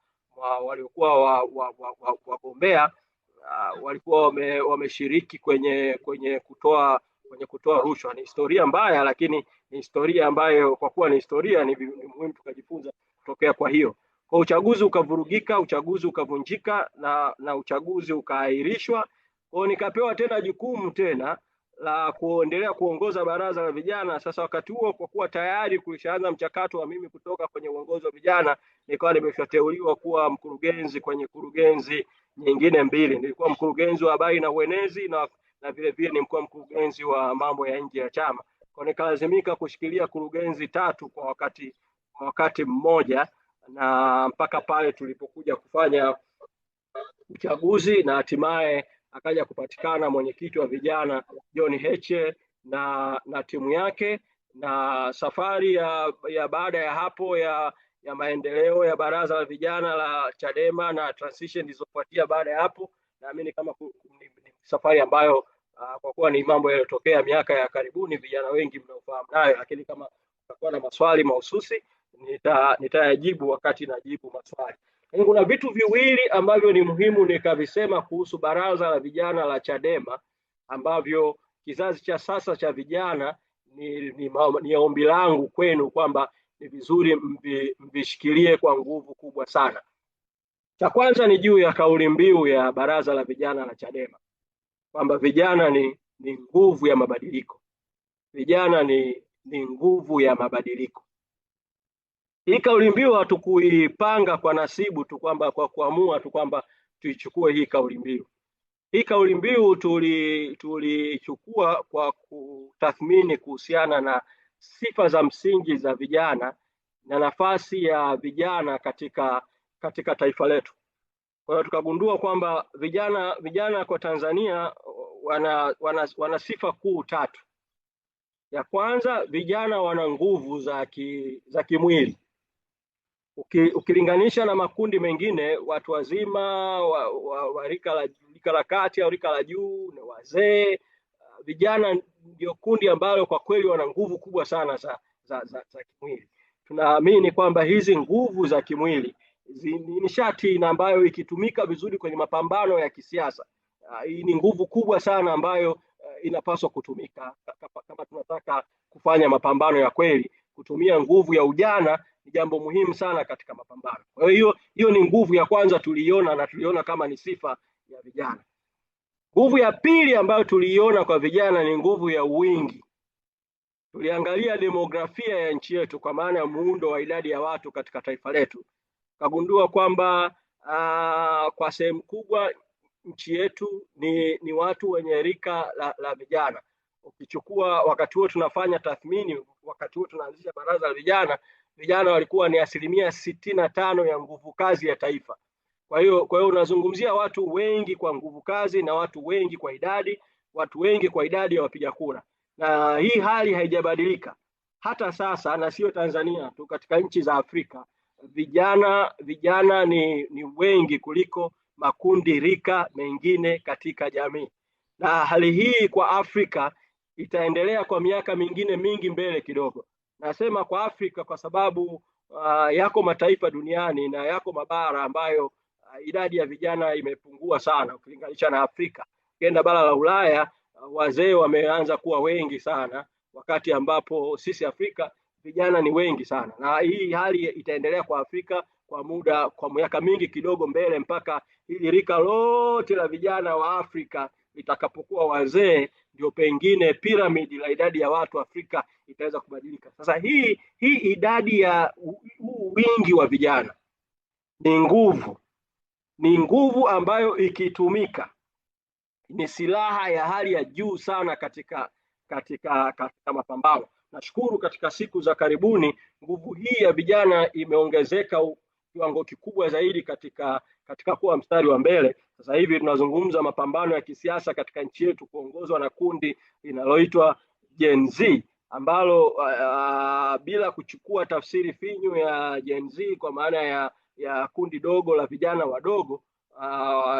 S1: waliokuwa wagombea walikuwa wameshiriki kwenye kutoa rushwa. Ni historia mbaya, lakini ni historia ambayo kwa kuwa ni historia ni muhimu tukajifunza kutokea. Kwa hiyo uchaguzi ukavurugika, uchaguzi ukavunjika, na uchaguzi ukaahirishwa. Kwa nikapewa tena jukumu tena la kuendelea kuongoza baraza la vijana. Sasa wakati huo, kwa kuwa tayari kulishaanza mchakato wa mimi kutoka kwenye uongozi wa vijana, nikawa nimeshateuliwa kuwa mkurugenzi kwenye kurugenzi nyingine mbili. Nilikuwa mkurugenzi wa habari na uenezi, na vile vile nilikuwa mkurugenzi wa mambo ya nje ya chama. Kwa nikalazimika kushikilia kurugenzi tatu kwa wakati mmoja, na mpaka pale tulipokuja kufanya uchaguzi na hatimaye akaja kupatikana mwenyekiti wa vijana John Heche na timu yake. Na safari ya baada ya hapo ya maendeleo ya baraza la vijana la Chadema na transition zilizofuatia baada ya hapo, naamini kama ni safari ambayo kwa kuwa ni mambo yaliyotokea miaka ya karibuni, vijana wengi mnaofahamu nayo, lakini kama kutakuwa na maswali mahususi nitayajibu wakati najibu maswali. Lakini kuna vitu viwili ambavyo ni muhimu nikavisema kuhusu baraza la vijana la Chadema, ambavyo kizazi cha sasa cha vijana ni ombi langu kwenu kwamba ni vizuri mvishikilie kwa nguvu kubwa sana. Cha kwanza ni juu ya kauli mbiu ya baraza la vijana la Chadema kwamba vijana ni nguvu ya mabadiliko. Vijana ni nguvu ya mabadiliko. Hii kauli mbiu hatukuipanga kwa nasibu tu, kwamba kwa kuamua tu kwamba tuichukue hii kauli mbiu. Hii kauli mbiu tulichukua kwa kutathmini kuhusiana na sifa za msingi za vijana na nafasi ya vijana katika taifa letu. Kwa hiyo tukagundua kwamba vijana kwa Tanzania wana sifa kuu tatu. Ya kwanza, vijana wana nguvu za kimwili. Ukilinganisha na makundi mengine, watu wazima wa rika la kati au rika la juu na wazee, vijana ndio kundi ambalo kwa kweli wana nguvu kubwa sana za kimwili. Tunaamini kwamba hizi nguvu za kimwili ni nishati na ambayo ikitumika vizuri kwenye mapambano ya kisiasa, hii ni nguvu kubwa sana ambayo inapaswa kutumika kama tunataka kufanya mapambano ya kweli. Kutumia nguvu ya ujana ni jambo muhimu sana katika mapambano. Kwa hiyo ni nguvu ya kwanza tuliiona, na tuliona kama ni sifa ya vijana. Nguvu ya pili ambayo tuliiona kwa vijana ni nguvu ya wingi. Tuliangalia demografia ya nchi yetu, kwa maana ya muundo wa idadi ya watu katika taifa letu, kagundua kwamba kwa sehemu kubwa nchi yetu ni watu wenye rika la vijana. Ukichukua wakati huo tunafanya tathmini, wakati huo tunaanzisha baraza la vijana walikuwa ni 65% ya nguvu kazi ya taifa. Kwa hiyo unazungumzia watu wengi kwa nguvu kazi na watu wengi kwa idadi ya wapiga kura, na hii hali haijabadilika hata sasa, na sio Tanzania tu, katika nchi za Afrika vijana ni wengi kuliko makundi rika mengine katika jamii, na hali hii kwa Afrika itaendelea kwa miaka mingine mingi mbele kidogo. Nasema kwa Afrika kwa sababu yako mataifa duniani na yako mabara ambayo idadi ya vijana imepungua sana ukilinganisha na Afrika. Ukienda bara la Ulaya, wazee wameanza kuwa wengi sana, wakati ambapo sisi Afrika vijana ni wengi sana, na hii hali itaendelea kwa Afrika kwa miaka mingi kidogo mbele, mpaka hili rika lote la vijana wa Afrika litakapokuwa wazee, ndio pengine piramidi la idadi ya watu Afrika itaweza kubadilika. Sasa hii idadi ya wingi wa vijana ni nguvu ambayo ikitumika ni silaha ya hali ya juu sana katika mapambano. Nashukuru katika siku za karibuni nguvu hii ya vijana imeongezeka kiwango kikubwa zaidi katika kuwa mstari wa mbele. Sasa hivi tunazungumza mapambano ya kisiasa katika nchi yetu kuongozwa na kundi linaloitwa Gen Z, ambalo bila kuchukua tafsiri finyu ya Gen Z kwa maana ya kundi dogo la vijana wadogo,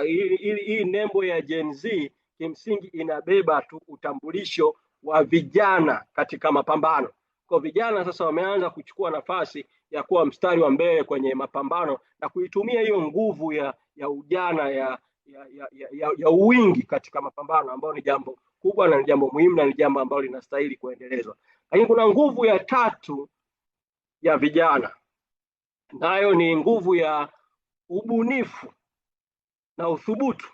S1: hii nembo ya Gen Z kimsingi inabeba tu utambulisho wa vijana katika mapambano. Kwa vijana sasa wameanza kuchukua nafasi ya kuwa mstari wa mbele kwenye mapambano na kuitumia hiyo nguvu ya ujana ya uwingi katika mapambano, ambayo ni jambo kubwa na ni jambo muhimu na ni jambo ambalo linastahili kuendelezwa. Lakini kuna nguvu ya tatu ya vijana, nayo ni nguvu ya ubunifu na uthubutu.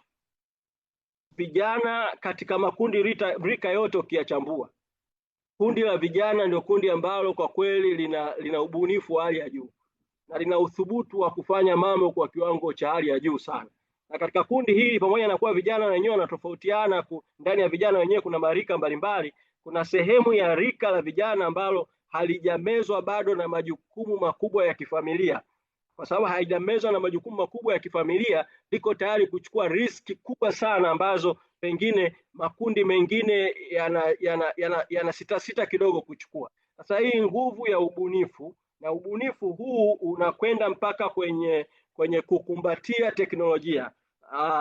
S1: Vijana katika makundi rika yote ukiyachambua, kundi la vijana ndio kundi ambalo kwa kweli lina ubunifu wa hali ya juu na lina uthubutu wa kufanya mambo kwa kiwango cha hali ya juu sana. Na katika kundi hili, pamoja na kuwa vijana wenyewe wanatofautiana, ndani ya vijana wenyewe kuna marika mbalimbali, kuna sehemu ya rika la vijana ambalo halijamezwa bado na majukumu makubwa ya kifamilia. Kwa sababu haijamezwa na majukumu makubwa ya kifamilia, liko tayari kuchukua riski kubwa sana ambazo pengine makundi mengine yana sita kidogo kuchukua. Sasa hii nguvu ya ubunifu, na ubunifu huu unakwenda mpaka kwenye kukumbatia teknolojia,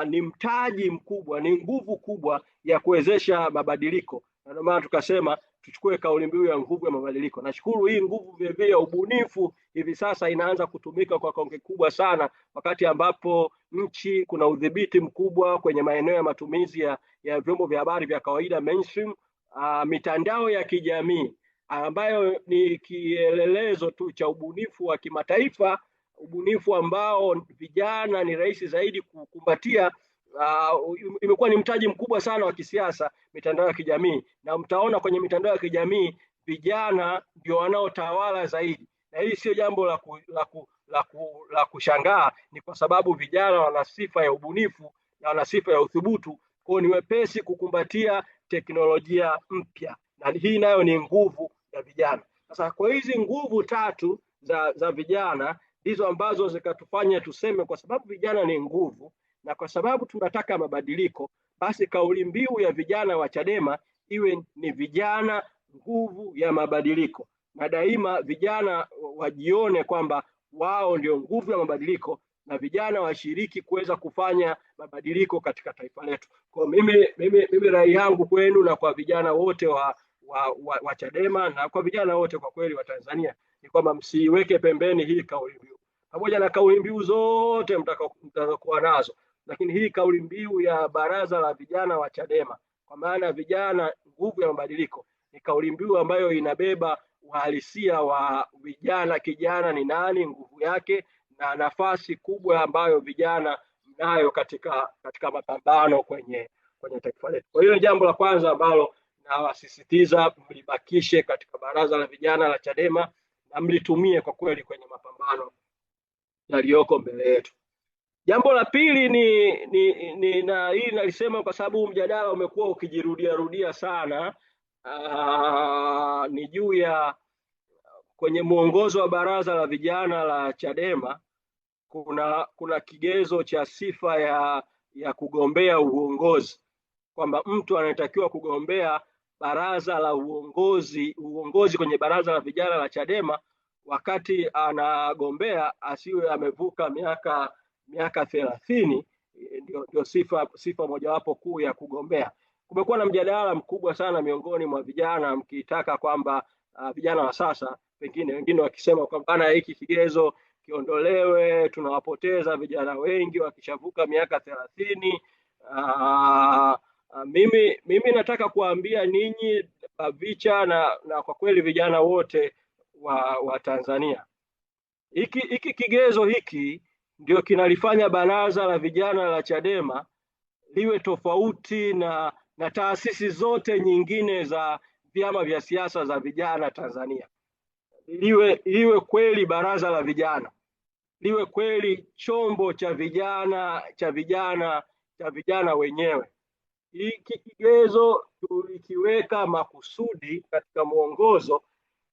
S1: ni mtaji mkubwa, ni nguvu kubwa ya kuwezesha mabadiliko, na ndio maana tukasema tuchukue kauli mbiu ya nguvu ya mabadiliko. Nashukuru hii nguvu vile ya ubunifu hivi sasa inaanza kutumika kwa kiwango kikubwa sana, wakati ambapo nchi kuna udhibiti mkubwa kwenye maeneo ya matumizi ya vyombo vya habari vya kawaida mainstream, mitandao ya kijamii ambayo ni kielelezo tu cha ubunifu wa kimataifa, ubunifu ambao vijana ni rahisi zaidi kukumbatia. Imekuwa ni mtaji mkubwa sana wa kisiasa, mitandao ya kijamii, na mtaona kwenye mitandao ya kijamii vijana ndio wanaotawala zaidi, na hili sio jambo la kushangaa. Ni kwa sababu vijana wana sifa ya ubunifu na wana sifa ya uthubutu, kwa ni wepesi kukumbatia teknolojia mpya, na hii nayo ni nguvu ya vijana. Sasa kwa hizi nguvu tatu za vijana hizo ambazo zikatufanya tuseme, kwa sababu vijana ni nguvu na kwa sababu tunataka mabadiliko, basi kauli mbiu ya vijana wa Chadema iwe ni vijana nguvu ya mabadiliko, na daima vijana wajione kwamba wao ndio nguvu ya mabadiliko, na vijana washiriki kuweza kufanya mabadiliko katika taifa letu. Kwa mimi rai yangu kwenu na kwa vijana wote wa Chadema na kwa vijana wote kwa kweli wa Tanzania ni kwamba msiweke pembeni hii kauli mbiu, pamoja na kauli mbiu zote mtakazokuwa nazo, lakini hii kauli mbiu ya Baraza la Vijana wa Chadema, kwa maana vijana nguvu ya mabadiliko, ni kauli mbiu ambayo inabeba uhalisia wa vijana, kijana ni nani, nguvu yake na nafasi kubwa ambayo vijana mnayo katika mapambano kwenye taifa letu. Kwa hiyo ni jambo la kwanza ambalo nawasisitiza mlibakishe katika Baraza la Vijana la Chadema na mlitumie kwa kweli kwenye mapambano yaliyoko mbele yetu. Jambo la pili na hili nalisema kwa sababu mjadala umekuwa ukijirudia sana, ni juu ya kwenye mwongozo wa Baraza la Vijana la Chadema kuna kigezo cha sifa ya kugombea uongozi, kwamba mtu anatakiwa kugombea baraza la uongozi kwenye Baraza la Vijana la Chadema wakati anagombea asiwe amevuka miaka 30. Ndio sifa mojawapo kuu ya kugombea. Kumekuwa na mjadala mkubwa sana miongoni mwa vijana mkitaka kwamba vijana wa sasa, wengine wakisema kwamba hiki kigezo kiondolewe, tunawapoteza vijana wengi wakishavuka miaka 30. Mimi nataka kuambia ninyi Bavicha na kwa kweli vijana wote wa Tanzania, hiki kigezo hiki ndio kinalifanya Baraza la Vijana la Chadema liwe tofauti na taasisi zote nyingine za vyama vya siasa za vijana Tanzania. Liwe kweli baraza la vijana, liwe kweli chombo cha vijana wenyewe. Hiki kigezo tulikiweka makusudi katika mwongozo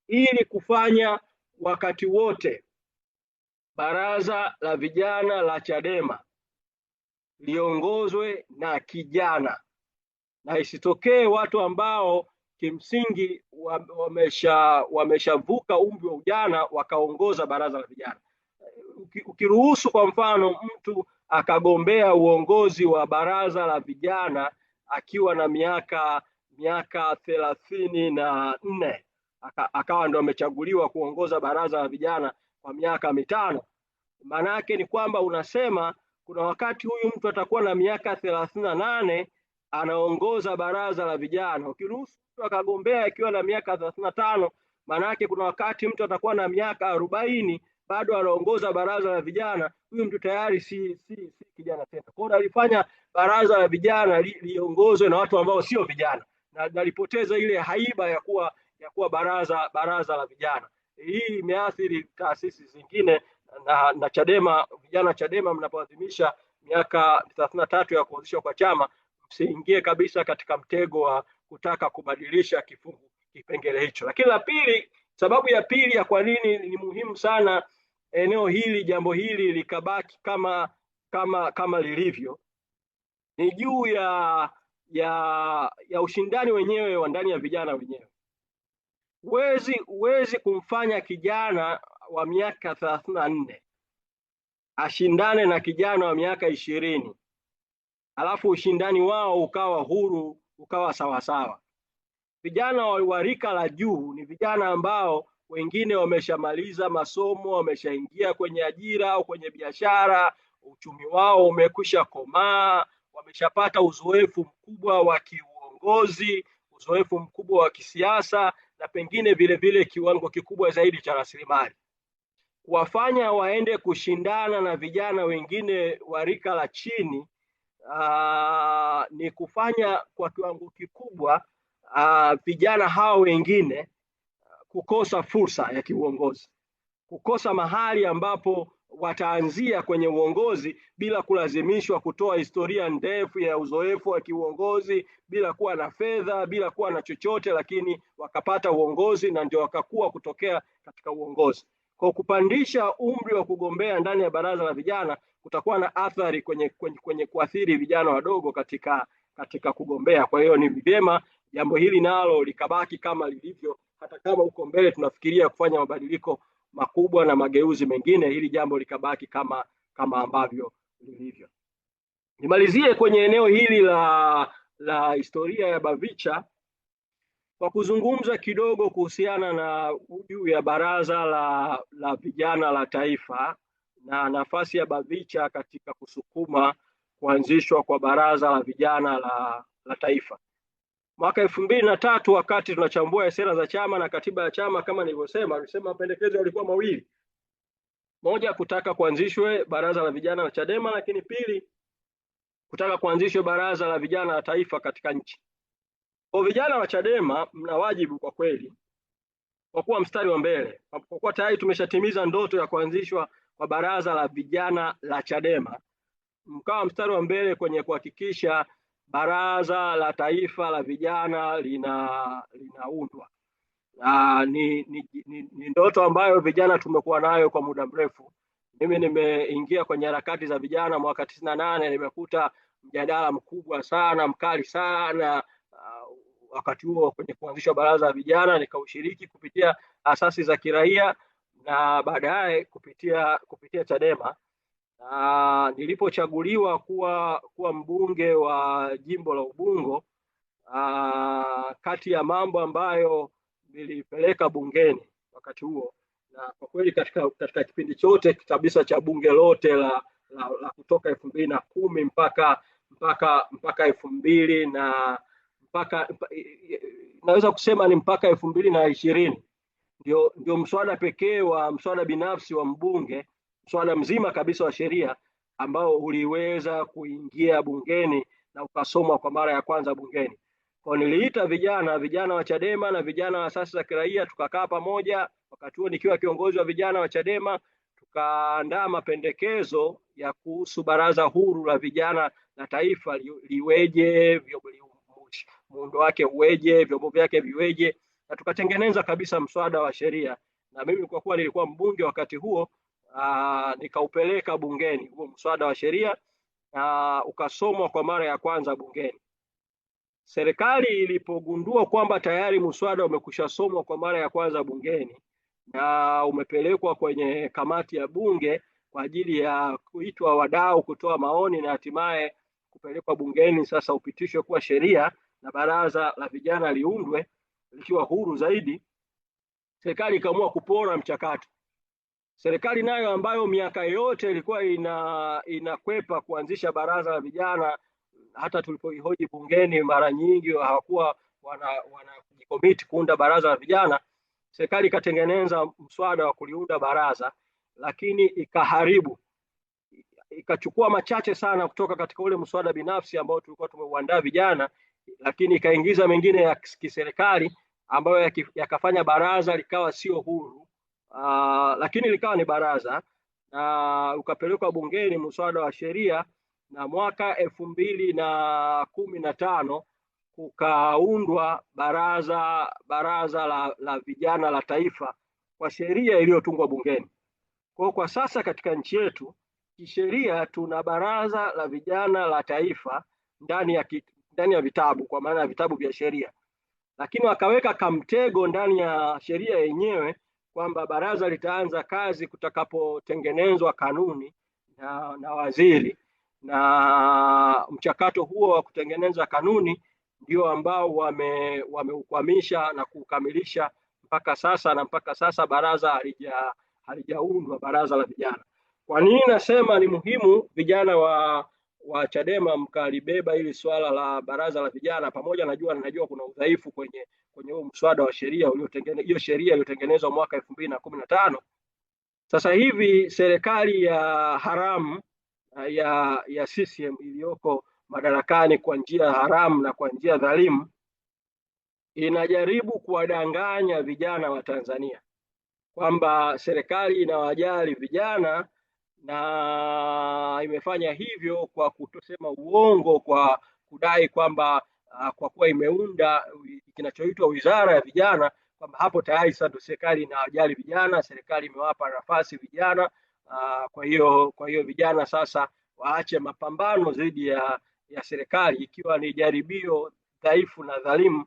S1: ili kufanya wakati wote Baraza la Vijana la Chadema liongozwe na kijana, na isitokee watu ambao kimsingi wameshavuka umri wa ujana wakaongoza baraza la vijana. Ukiruhusu kwa mfano mtu akagombea uongozi wa baraza la vijana akiwa na miaka 34, akawa ndo amechaguliwa kuongoza baraza la vijana kwa miaka 5, maana yake ni kwamba unasema kuna wakati huyu mtu atakuwa na miaka 38 anaongoza baraza la vijana. Ukiruhusu mtu akagombea akiwa na miaka 35, maana yake kuna wakati mtu atakuwa na miaka 40 bado anaongoza baraza la vijana. Huyu mtu tayari si kijana tena. Kwa hiyo alifanya baraza la vijana liongozwe na watu ambao sio vijana, na nalipoteza ile haiba ya kuwa baraza la vijana. Hii imeathiri taasisi zingine na Chadema. Vijana Chadema, mnapoadhimisha miaka 33 ya kuanzishwa kwa chama, msiingie kabisa katika mtego wa kutaka kubadilisha kipengele hicho. Lakini la pili, sababu ya pili ya kwa nini ni muhimu sana jambo hili likabaki kama lilivyo, ni juu ya ushindani wenyewe wa ndani ya vijana wenyewe. Huwezi kumfanya kijana wa miaka 34 ashindane na kijana wa miaka 20 alafu ushindani wao ukawa huru, ukawa sawasawa. Vijana wa rika la juu ni vijana ambao wengine wameshamaliza masomo, wameshaingia kwenye ajira au kwenye biashara, uchumi wao umekwisha komaa, wameshapata uzoefu mkubwa wa kiuongozi, uzoefu mkubwa wa kisiasa, na pengine vile kiwango kikubwa zaidi cha rasilimali. Kuwafanya waende kushindana na vijana wengine wa rika la chini ni kufanya kwa kiwango kikubwa vijana hao wengine kukosa fursa ya kiuongozi, kukosa mahali ambapo wataanzia kwenye uongozi bila kulazimishwa kutoa historia ndefu ya uzoefu wa kiuongozi, bila kuwa na fedha, bila kuwa na chochote, lakini wakapata uongozi na ndio wakakuwa kutokea katika uongozi. Kwa kupandisha umri wa kugombea ndani ya baraza la vijana kutakuwa na athari kwenye kuathiri vijana wadogo katika kugombea. Kwa hiyo ni vyema jambo hili nalo likabaki kama lilivyo, hata kama huko mbele tunafikiria kufanya mabadiliko makubwa na mageuzi mengine, hili jambo likabaki kama ambavyo lilivyo. Nimalizie kwenye eneo hili la historia ya BAVICHA kwa kuzungumza kidogo kuhusiana na juu ya Baraza la Vijana la Taifa na nafasi ya BAVICHA katika kusukuma kuanzishwa kwa Baraza la Vijana la Taifa. Mwaka 2003 wakati tunachambua sera za chama na katiba ya chama, kama nilivyosema, tulisema mapendekezo yalikuwa mawili: moja, kutaka kuanzishwe Baraza la Vijana la Chadema, lakini pili, kutaka kuanzishwe Baraza la Vijana la Taifa katika nchi. Kwa vijana wa Chadema mna wajibu kwa kweli kwa kuwa mstari wa mbele, kwa kuwa tayari tumeshatimiza ndoto ya kuanzishwa kwa Baraza la Vijana la Chadema, mkawa mstari wa mbele kwenye kuhakikisha Baraza la Taifa la Vijana linaundwa. Ni ndoto ambayo vijana tumekuwa nayo kwa muda mrefu. Mimi nimeingia kwenye harakati za vijana mwaka 98, nimekuta mjadala mkubwa sana, mkali sana wakati huo kwenye kuanzisha Baraza la Vijana. Nikaushiriki kupitia asasi za kiraia na baadaye kupitia Chadema. Nilipochaguliwa kuwa mbunge wa jimbo la Ubungo, kati ya mambo ambayo nilipeleka bungeni wakati huo, na kwa kweli katika kipindi chote kabisa cha bunge lote la kutoka 2010 mpaka 2000 na naweza kusema ni mpaka 2020 ndio mswada pekee wa mswada binafsi wa mbunge, mswada mzima kabisa wa sheria ambao uliweza kuingia bungeni na ukasomwa kwa mara ya kwanza bungeni. Kwa niliita vijana wa Chadema na vijana wa asasi za kiraia, tukakaa pamoja, wakati huo nikiwa kiongozi wa vijana wa Chadema, tukaandaa mapendekezo ya kuhusu Baraza Huru la Vijana la Taifa liweje, muundo wake uweje, vyombo vyake viweje, na tukatengeneza kabisa mswada wa sheria. Na mimi kwa kuwa nilikuwa mbunge wakati huo, nikaupeleka bungeni huo mswada wa sheria, ukasomwa kwa mara ya kwanza bungeni. Serikali ilipogundua kwamba tayari mswada umekushasomwa kwa mara ya kwanza bungeni na umepelekwa kwenye kamati ya bunge kwa ajili ya kuitwa wadau kutoa maoni na hatimaye kupelekwa bungeni sasa upitishwe kuwa sheria na Baraza la Vijana liundwe likiwa huru zaidi, serikali ikaamua kupora mchakato. Serikali nayo ambayo miaka yote ilikuwa inakwepa kuanzisha Baraza la Vijana, hata tulipoihoji bungeni mara nyingi hawakuwa wanajikomiti kuunda Baraza la Vijana. Serikali ikatengeneza mswada wa kuliunda baraza, lakini ikaharibu, ikachukua machache sana kutoka katika ule mswada binafsi ambao tulikuwa tumeuandaa vijana, lakini ikaingiza mengine ya kiserikali ambayo yakafanya baraza likawa sio huru, lakini likawa ni baraza, na ukapelekwa bungeni mswada wa sheria, na mwaka 2015 kukaundwa baraza la Vijana la Taifa kwa sheria iliyotungwa bungeni. Kwa sasa katika nchi yetu kisheria tuna Baraza la Vijana la Taifa ndani ya vitabu, kwa maana ya vitabu vya sheria, lakini wakaweka kamtego ndani ya sheria yenyewe kwamba baraza litaanza kazi kutakapotengenezwa kanuni na waziri, na mchakato huo wa kutengeneza kanuni ndio ambao wameukwamisha na kukamilisha mpaka sasa, na mpaka sasa baraza halijaundwa, Baraza la Vijana. Kwa nini nasema ni muhimu vijana wa Chadema mkalibeba hili swala la Baraza la Vijana? Pamoja najua kuna udhaifu kwenye huo mswada wa sheria hiyo sheria iliyotengenezwa mwaka 2015. Sasa hivi serikali ya haramu ya CCM iliyoko madarakani kwa njia haramu na kwa njia dhalimu inajaribu kuwadanganya vijana wa Tanzania kwamba serikali inawajali vijana, na imefanya hivyo kwa kutosema uongo, kwa kudai kwamba kwa kuwa imeunda kinachoitwa Wizara ya Vijana kwamba hapo tayari sasa serikali inawajali vijana, serikali imewapa nafasi vijana. Kwa hiyo vijana sasa waache mapambano dhidi ya serikali, ikiwa ni jaribio dhaifu na dhalimu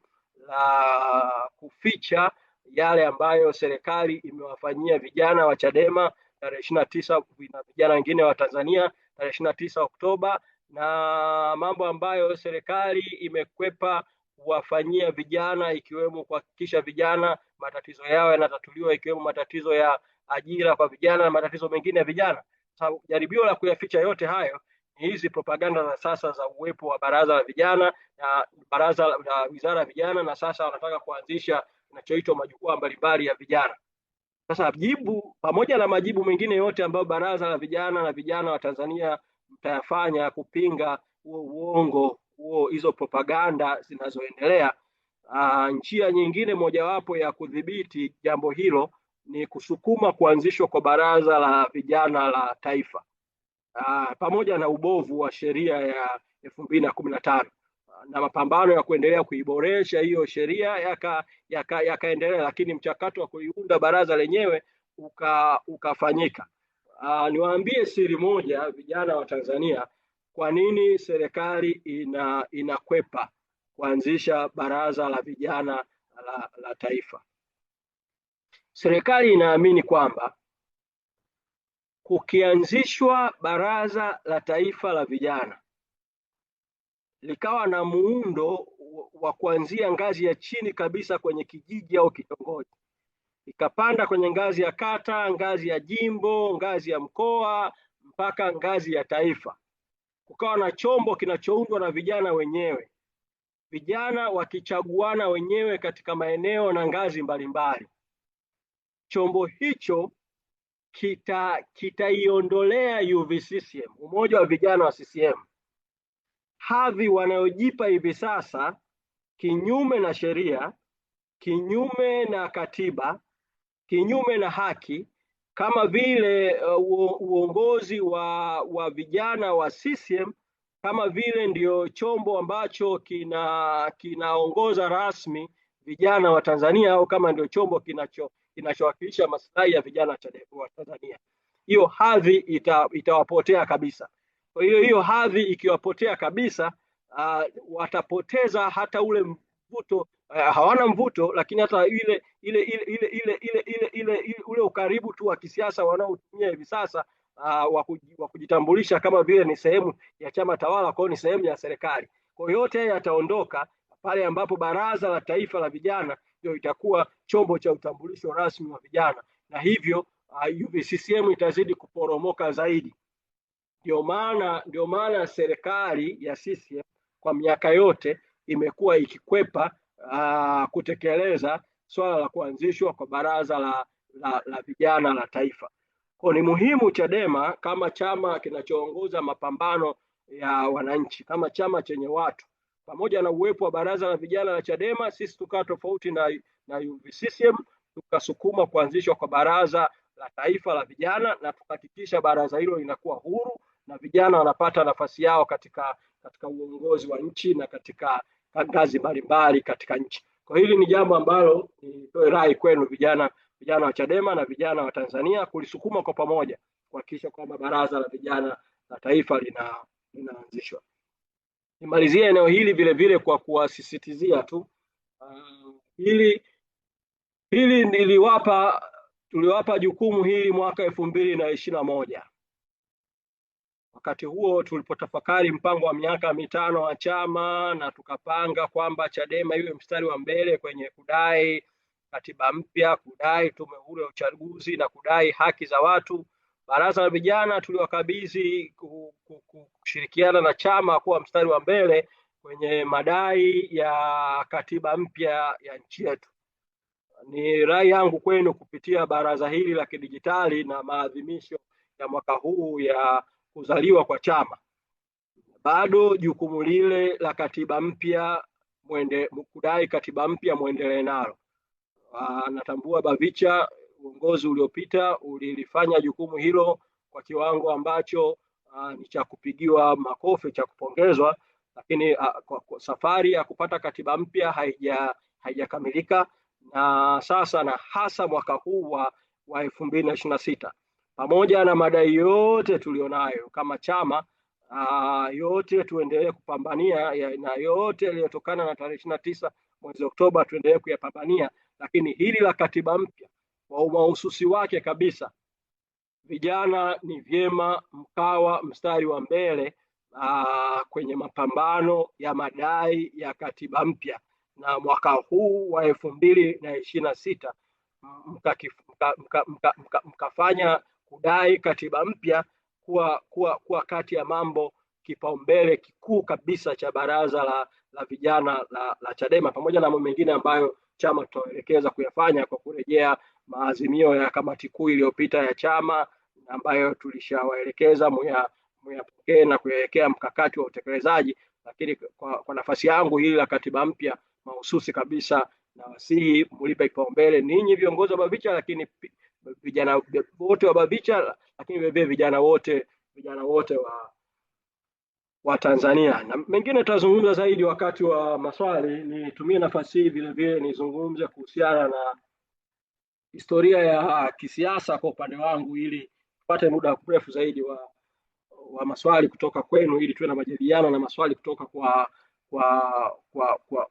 S1: la kuficha yale ambayo serikali imewafanyia vijana wa Chadema tarehe 29 na vijana wengine wa Tanzania tarehe 29 Oktoba, na mambo ambayo serikali imekwepa kuwafanyia vijana, ikiwemo kuhakikisha vijana matatizo yao yanatatuliwa, ikiwemo matatizo ya ajira kwa vijana na matatizo mengine ya vijana. Sasa jaribio la kuyaficha yote hayo ni hizi propaganda za sasa za uwepo wa baraza la vijana na baraza la wizara ya vijana, na sasa wanataka kuanzisha kinachoitwa majukwaa mbalimbali ya vijana. Sasa jibu, pamoja na majibu mengine yote ambayo baraza la vijana na vijana wa Tanzania mtayafanya kupinga huo uongo huo, hizo propaganda zinazoendelea, njia nyingine mojawapo ya kudhibiti jambo hilo ni kusukuma kuanzishwa kwa baraza la vijana la taifa, pamoja na ubovu wa sheria ya 2015 na mapambano ya kuendelea kuiboresha hiyo sheria yakaendelea, lakini mchakato wa kuiunda baraza lenyewe ukafanyika. Niwaambie siri moja, vijana wa Tanzania, kwa nini serikali inakwepa kuanzisha baraza la vijana la taifa. Serikali inaamini kwamba kukianzishwa baraza la taifa la vijana likawa na muundo wa kuanzia ngazi ya chini kabisa kwenye kijiji au kitongoji, ikapanda kwenye ngazi ya kata, ngazi ya jimbo, ngazi ya mkoa, mpaka ngazi ya taifa, kukawa na chombo kinachoundwa na vijana wenyewe, vijana wakichaguana wenyewe katika maeneo na ngazi mbalimbali. Chombo hicho kitaiondolea UVCCM, umoja wa vijana wa CCM, hadhi wanayojipa hivi sasa, kinyume na sheria, kinyume na katiba, kinyume na haki, kama vile uongozi wa vijana wa CCM kama vile ndio chombo ambacho kinaongoza rasmi vijana wa Tanzania, au kama ndio chombo kinachowakilisha maslahi ya vijana wa Tanzania. Hiyo hadhi itawapotea kabisa. Kwa hiyo hadhi ikiwapotea kabisa, watapoteza hata ule mvuto, hawana mvuto, lakini hata ule ukaribu tu wa kisiasa wanaotumia hivi sasa, wa kujitambulisha kama vile ni sehemu ya chama tawala, kwa ni sehemu ya serikali. Kwa hiyo yote yataondoka pale ambapo baraza la taifa la vijana ndio itakuwa chombo cha utambulisho rasmi wa vijana, na hivyo UVCCM itazidi kuporomoka zaidi. Ndio maana serikali ya CCM kwa miaka yote imekuwa ikikwepa kutekeleza swala la kuanzishwa kwa baraza la vijana la taifa. Kwa ni muhimu Chadema kama chama kinachoongoza mapambano ya wananchi, kama chama chenye watu, pamoja na uwepo wa baraza la vijana la Chadema, sisi tukawa tofauti na UVCCM, tukasukuma kuanzishwa kwa baraza la taifa la vijana, na tukahakikisha baraza hilo linakuwa huru na vijana wanapata nafasi yao katika uongozi wa nchi na katika ngazi mbalimbali katika nchi. Kwa hili ni jambo ambalo nitoe rai kwenu vijana wa Chadema na vijana wa Tanzania kulisukuma kwa pamoja kuhakikisha kwamba baraza la vijana la taifa linaanzishwa. Nimalizie eneo hili vile vile kwa kuwasisitizia tu tuliwapa jukumu hili mwaka 2021. Wakati huo tulipotafakari mpango wa miaka mitano wa chama, na tukapanga kwamba Chadema iwe mstari wa mbele kwenye kudai katiba mpya, kudai tume huru ya uchaguzi na kudai haki za watu, baraza la vijana tuliwakabidhi kushirikiana na chama kuwa mstari wa mbele kwenye madai ya katiba mpya ya nchi yetu. Ni rai yangu kwenu kupitia baraza hili la kidijitali na maadhimisho ya mwaka huu ya kuzaliwa kwa chama, bado jukumu lile la katiba mpya, kudai katiba mpya, muendelee nalo. Natambua BAVICHA uongozi uliopita ulilifanya jukumu hilo kwa kiwango ambacho ni cha kupigiwa makofi, cha kupongezwa, lakini kwa safari ya kupata katiba mpya haijakamilika, na sasa na hasa mwaka huu wa 2026, pamoja na madai yote tulionayo kama chama, yote tuendelee kupambania, na yote yaliyotokana na tarehe 29 mwezi Oktoba tuendelee kuyapambania, lakini hili la katiba mpya kwa mahususi wake kabisa, vijana ni vyema mkawa mstari wa mbele kwenye mapambano ya madai ya katiba mpya, na mwaka huu wa 2026 mkafanya kudai katiba mpya kuwa kati ya mambo kipaumbele kikuu kabisa cha baraza la vijana la Chadema, pamoja na mambo mengine ambayo chama tutaelekeza kuyafanya kwa kurejea maazimio ya kamati kuu iliyopita ya chama ambayo tulishawaelekeza muyapokee na kuyawekea mkakati wa utekelezaji. Lakini kwa nafasi yangu hili la katiba mpya mahususi kabisa, na wasihi mlipe kipaumbele ninyi viongozi wa Bavicha, lakini vijana wote wa Bavicha, lakini vile vijana wote wa Tanzania. Na mengine tutazungumza zaidi wakati wa maswali. Nitumie nafasi hii vile vile nizungumze kuhusiana na historia ya kisiasa kwa upande wangu, ili tupate muda mrefu zaidi wa maswali kutoka kwenu, ili tuwe na majadiliano na maswali kutoka kwa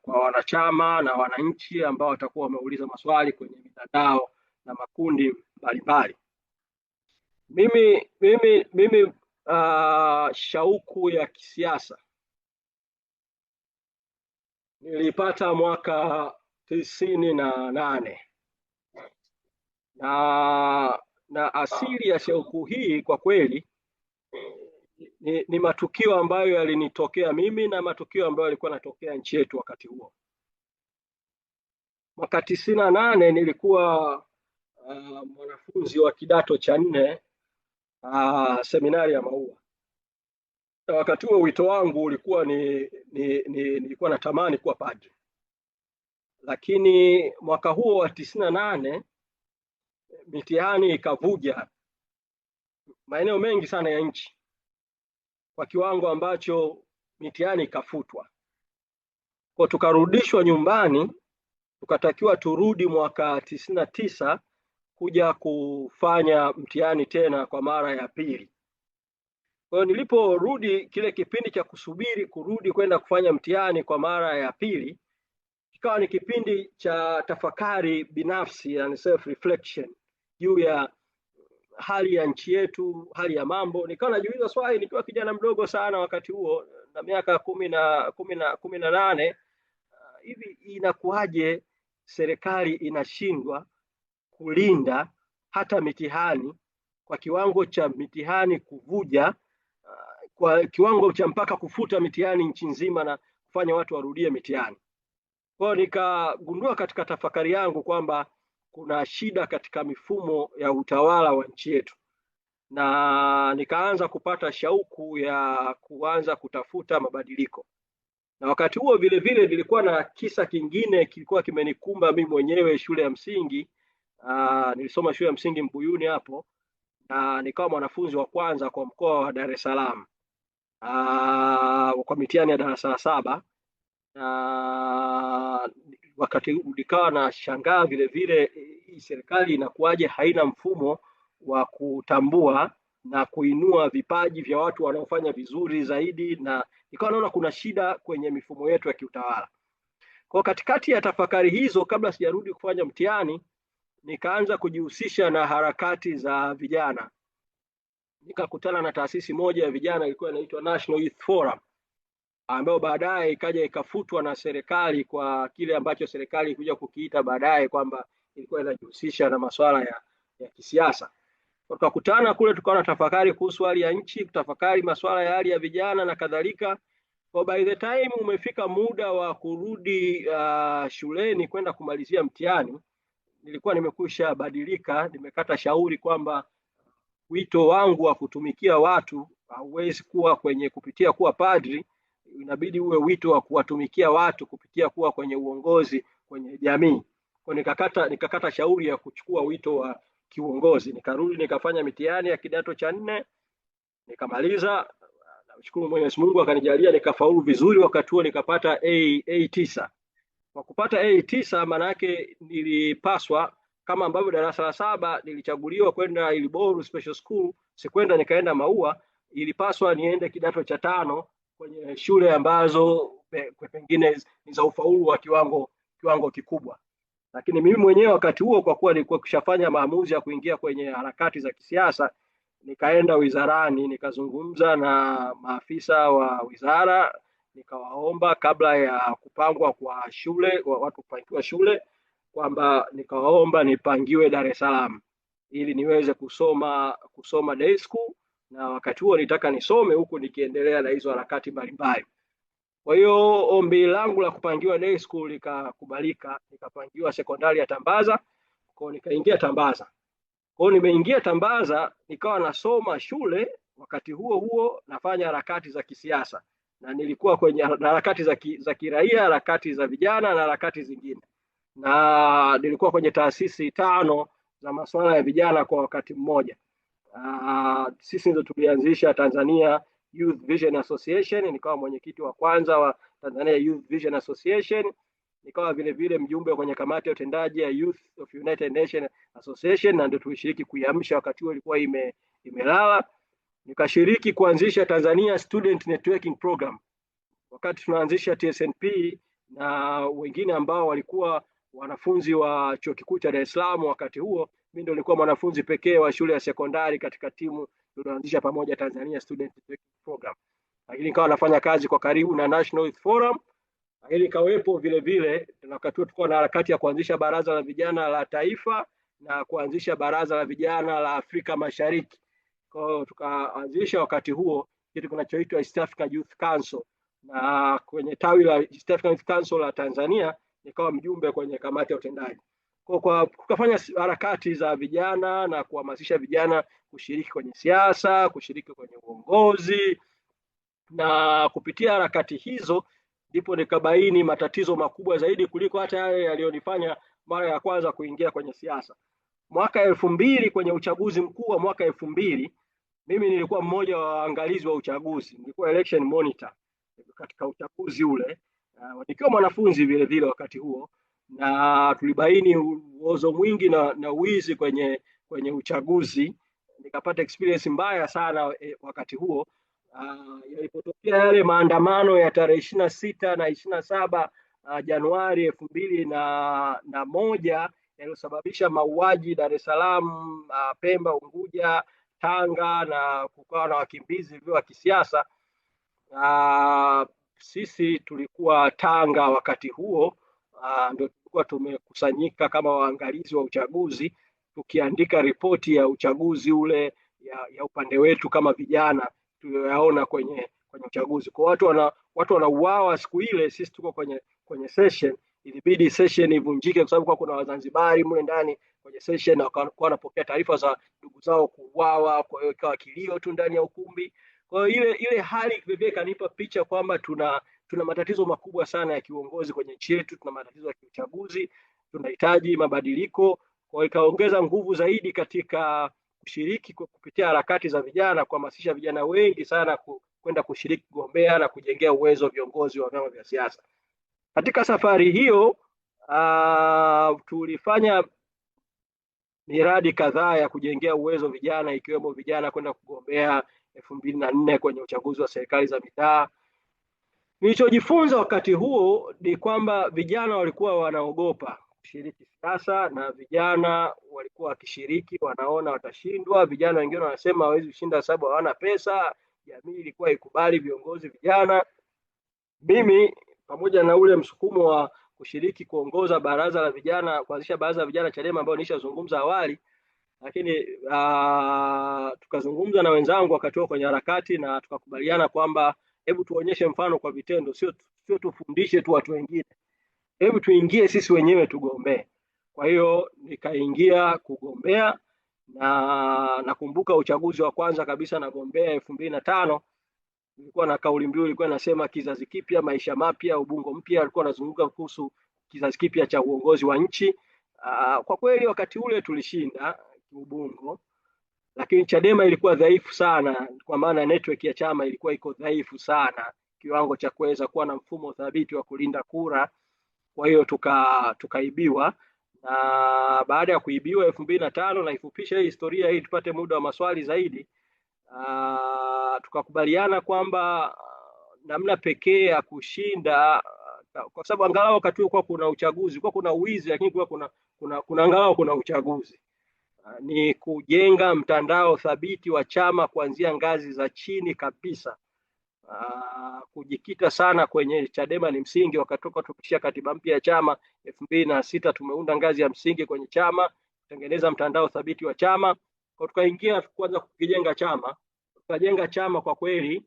S1: wanachama na wananchi ambao watakuwa wameuliza maswali kwenye mitandao na makundi mbalimbali. Mimi shauku ya kisiasa nilipata mwaka 98 na asili ya shauku hii kwa kweli ni matukio ambayo yalinitokea mimi na matukio ambayo yalikuwa yanatokea nchi yetu wakati huo. Mwaka 98 nilikuwa mwanafunzi wa kidato cha 4 seminari ya Maua. Na wakati huo wito wangu ulikuwa nilikuwa natamani kuwa padri. Lakini mwaka huo wa 98 mitihani ikavuja maeneo mengi sana ya nchi kwa kiwango ambacho mitihani ikafutwa. Kwa tukarudishwa nyumbani, tukatakiwa turudi mwaka 99 kuja kufanya mtihani tena kwa mara ya pili. Kwa hiyo niliporudi, kile kipindi cha kusubiri kurudi kwenda kufanya mtihani kwa mara ya pili kikawa ni kipindi cha tafakari binafsi, yani self reflection, juu ya hali ya nchi yetu, hali ya mambo. Nikawa najiuliza swali nikiwa kijana mdogo sana wakati huo na miaka 18, hivi inakuwaje serikali inashindwa kulinda hata mitihani kwa kiwango cha mitihani kuvuja, kwa kiwango cha mpaka kufuta mitihani nchi nzima na kufanya watu warudie mitihani. Kwa hiyo nikagundua katika tafakari yangu kwamba kuna shida katika mifumo ya utawala wa nchi yetu, na nikaanza kupata shauku ya kuanza kutafuta mabadiliko. Na wakati huo vile vile nilikuwa na kisa kingine kilikuwa kimenikumba mimi mwenyewe shule ya msingi. Nilisoma shule ya msingi Mbuyuni hapo, na nikawa mwanafunzi wa kwanza kwa mkoa wa Dar es Salaam kwa mitihani ya darasa la 7. Na wakati nikawa na shangaa vile vile serikali inakuwaje haina mfumo wa kutambua na kuinua vipaji vya watu wanaofanya vizuri zaidi, na nikawa naona kuna shida kwenye mifumo yetu ya kiutawala. Kwa katikati ya tafakari hizo, kabla sijarudi kufanya mtihani, nikaanza kujihusisha na harakati za vijana. Nikakutana na taasisi moja ya vijana ilikuwa inaitwa National Youth Forum, ambayo baadaye ikaja ikafutwa na serikali kwa kile ambacho serikali ilikuja kukiita baadaye kwamba ilikuwa inajihusisha na masuala ya kisiasa. Tukakutana kule, tukawa na tafakari kuhusu hali ya nchi, kutafakari masuala ya hali ya vijana na kadhalika. Kwa by the time umefika muda wa kurudi shuleni kwenda kumalizia mtihani, nilikuwa nimekwisha badilika, nimekata shauri kwamba wito wangu wa kutumikia watu hauwezi kuwa kwenye kupitia kuwa padri, inabidi uwe wito wa kuwatumikia watu kupitia kuwa kwenye uongozi kwenye jamii. Kwa nikakata shauri ya kuchukua wito wa kiuongozi. Nikarudi nikafanya mitihani ya kidato cha 4, nikamaliza. Namshukuru Mwenyezi Mungu akanijalia nikafaulu vizuri. Wakati huo nikapata A9. Kwa kupata A9 maana yake nilipaswa, kama ambavyo darasa la 7 nilichaguliwa kwenda Iliboru Special School, sikwenda nikaenda Maua, ilipaswa niende kidato cha 5 kwenye shule ambazo pengine ni za ufaulu wa kiwango kikubwa. Lakini mimi mwenyewe wakati huo, kwa kuwa nilikuwa kushafanya maamuzi ya kuingia kwenye harakati za kisiasa, nikaenda wizarani nikazungumza na maafisa wa wizara, nikawaomba kabla ya kupangwa kwa shule, watu kupangiwa shule, kwamba nikawaomba nipangiwe Dar es Salaam ili niweze kusoma day school, na wakati huo nitaka nisome huku nikiendelea na hizo harakati mbalimbali. Kwa hiyo ombi langu la kupangiwa day school likakubalika, nikapangiwa sekondari ya Tambaza, kwa nikaingia Tambaza. Kwa hiyo nimeingia Tambaza, nikawa nasoma shule, wakati huo huo nafanya harakati za kisiasa, na nilikuwa kwenye harakati za kiraia, harakati za vijana na harakati zingine, na nilikuwa kwenye taasisi 5 za masuala ya vijana kwa wakati mmoja. Sisi ndio tulianzisha Tanzania Youth Vision Association, nikawa mwenyekiti wa kwanza wa Tanzania Youth Vision Association, nikawa vile vile mjumbe kwenye kamati ya utendaji ya Youth of United Nations Association, na ndio tulishiriki kuiamsha, wakati huo ilikuwa imelala. Nikashiriki kuanzisha Tanzania Student Networking Program wakati tunaanzisha TSNP, na wengine ambao walikuwa wanafunzi wa chuo kikuu cha Dar es Salaam. Wakati huo mimi ndio nilikuwa mwanafunzi pekee wa shule ya sekondari katika timu tulioanzisha pamoja Tanzania Student Networking Program, lakini nikawa nafanya kazi kwa karibu na National Youth Forum. Lakini kawepo vile vile, wakati huo tulikuwa na harakati ya kuanzisha baraza la vijana la taifa na kuanzisha baraza la vijana la Afrika Mashariki. Kwa hiyo tukaanzisha wakati huo kitu kinachoitwa East Africa Youth Council, na kwenye tawi la East African Youth Council la Tanzania nikawa mjumbe kwenye kamati ya utendaji. Kwa kufanya harakati za vijana na kuhamasisha vijana kushiriki kwenye siasa, kushiriki kwenye uongozi, na kupitia harakati hizo ndipo nikabaini matatizo makubwa zaidi kuliko hata yale yaliyonifanya mara ya kwanza kuingia kwenye siasa. Mwaka 2000 kwenye uchaguzi mkuu wa mwaka 2000, mimi nilikuwa mmoja wa waangalizi wa uchaguzi, nilikuwa election monitor katika uchaguzi ule, nikiwa mwanafunzi vile vile wakati huo, na tulibaini uozo mwingi na wizi kwenye uchaguzi. Nikapata experience mbaya sana wakati huo. Yalipotokea yale maandamano ya tarehe 26 na 27 Januari 2001 yaliyosababisha mauaji Dar es Salaam, Pemba, Unguja, Tanga, na kukawa na wakimbizi wa kisiasa. Sisi tulikuwa Tanga wakati huo, ndio tulikuwa tumekusanyika kama waangalizi wa uchaguzi, tukiandika ripoti ya uchaguzi ule ya upande wetu kama vijana tuliyoyaona kwenye uchaguzi. Kwa watu wanauawa siku ile, sisi tuko kwenye session, ilibidi session ivunjike kwa sababu kuna Wazanzibari mle ndani kwenye session, na wakawa wanapokea taarifa za ndugu zao kuuawa. Kwa hiyo ikawa kilio tu ndani ya ukumbi. Kwa hiyo ile hali vivyo kanipa picha kwamba tuna matatizo makubwa sana ya kiuongozi kwenye nchi yetu, tuna matatizo ya kiuchaguzi, tunahitaji mabadiliko. Kwa hiyo ikaongeza nguvu zaidi katika kushiriki kupitia harakati za vijana, kuhamasisha vijana wengi sana kwenda kushiriki kugombea na kujengea uwezo viongozi wa vyama vya siasa. Katika safari hiyo tulifanya miradi kadhaa ya kujengea uwezo vijana, ikiwemo vijana kwenda kugombea 2004 kwenye uchaguzi wa serikali za mitaa. Nilichojifunza wakati huo ni kwamba vijana walikuwa wanaogopa kushiriki siasa, na vijana walikuwa wakishiriki wanaona watashindwa. Vijana wengine wanasema hawezi kushinda sababu hawana pesa. Jamii ilikuwa ikubali viongozi vijana. Mimi pamoja na ule msukumo wa kushiriki kuongoza baraza la vijana, kuanzisha baraza la vijana Chadema ambao nilishazungumza awali, lakini tukazungumza na wenzangu wakati huo kwenye harakati, na tukakubaliana kwamba hebu tuonyeshe mfano kwa vitendo, sio tufundishe tu watu wengine, hebu tuingie sisi wenyewe tugombee. Kwa hiyo nikaingia kugombea, na nakumbuka uchaguzi wa kwanza kabisa nagombea 2005, nilikuwa na kauli mbiu ilikuwa inasema kizazi kipya, maisha mapya, ubungo mpya. Alikuwa anazunguka kuhusu kizazi kipya cha uongozi wa nchi. Kwa kweli wakati ule tulishinda ubungo, lakini Chadema ilikuwa dhaifu sana, kwa maana network ya chama ilikuwa iko dhaifu sana kiwango cha kuweza kuwa na mfumo thabiti wa kulinda kura. Kwa hiyo tukaibiwa, na baada ya kuibiwa 2005, na ifupisha hii historia hii tupate muda wa maswali zaidi, tukakubaliana kwamba namna pekee ya kushinda kwa sababu angalau wakati huo kuna uchaguzi, kuna uwizi, lakini kuna angalau kuna uchaguzi. Ni kujenga mtandao thabiti wa chama kuanzia ngazi za chini kabisa. Kujikita sana kwenye Chadema ni msingi. Wakatoka tupishia katiba mpya ya chama 2006, tumeunda ngazi ya msingi kwenye chama, kutengeneza mtandao thabiti wa chama. Kwa tukaingia kwanza kukijenga chama, tukajenga chama kwa kweli,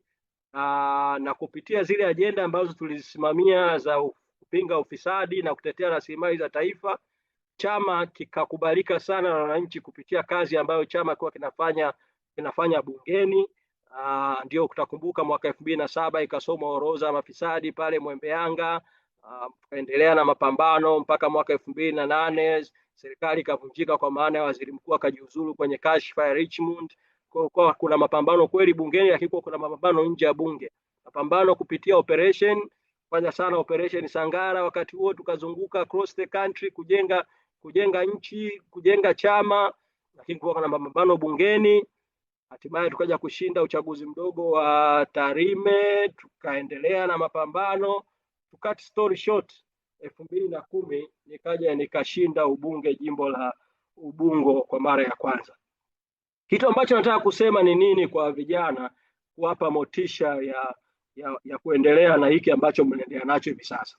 S1: na kupitia zile ajenda ambazo tulizisimamia za kupinga ufisadi na kutetea rasilimali za taifa, chama kikakubalika sana na wananchi kupitia kazi ambayo chama kwa kinafanya bungeni. Ndio kutakumbuka mwaka 2007 ikasoma orodha ya mafisadi pale Mwembe Yanga. Tukaendelea na mapambano mpaka mwaka 2008 serikali ikavunjika, kwa maana ya waziri mkuu akajiuzuru kwenye kashfa ya Richmond. Kwa kuna mapambano kweli bungeni, lakini kuna mapambano nje ya bunge. Mapambano kupitia operation, kwanza sana operation Sangara, wakati huo tukazunguka across the country kujenga nchi, kujenga chama, lakini kuna mapambano bungeni. Hatimaye tukaja kushinda uchaguzi mdogo wa Tarime, tukaendelea na mapambano. To cut story short, 2010 nikaja nikashinda ubunge jimbo la Ubungo kwa mara ya kwanza. Kitu ambacho nataka kusema ni nini kwa vijana, kuwapa motisha ya kuendelea na hiki ambacho mnaendelea nacho hivi sasa.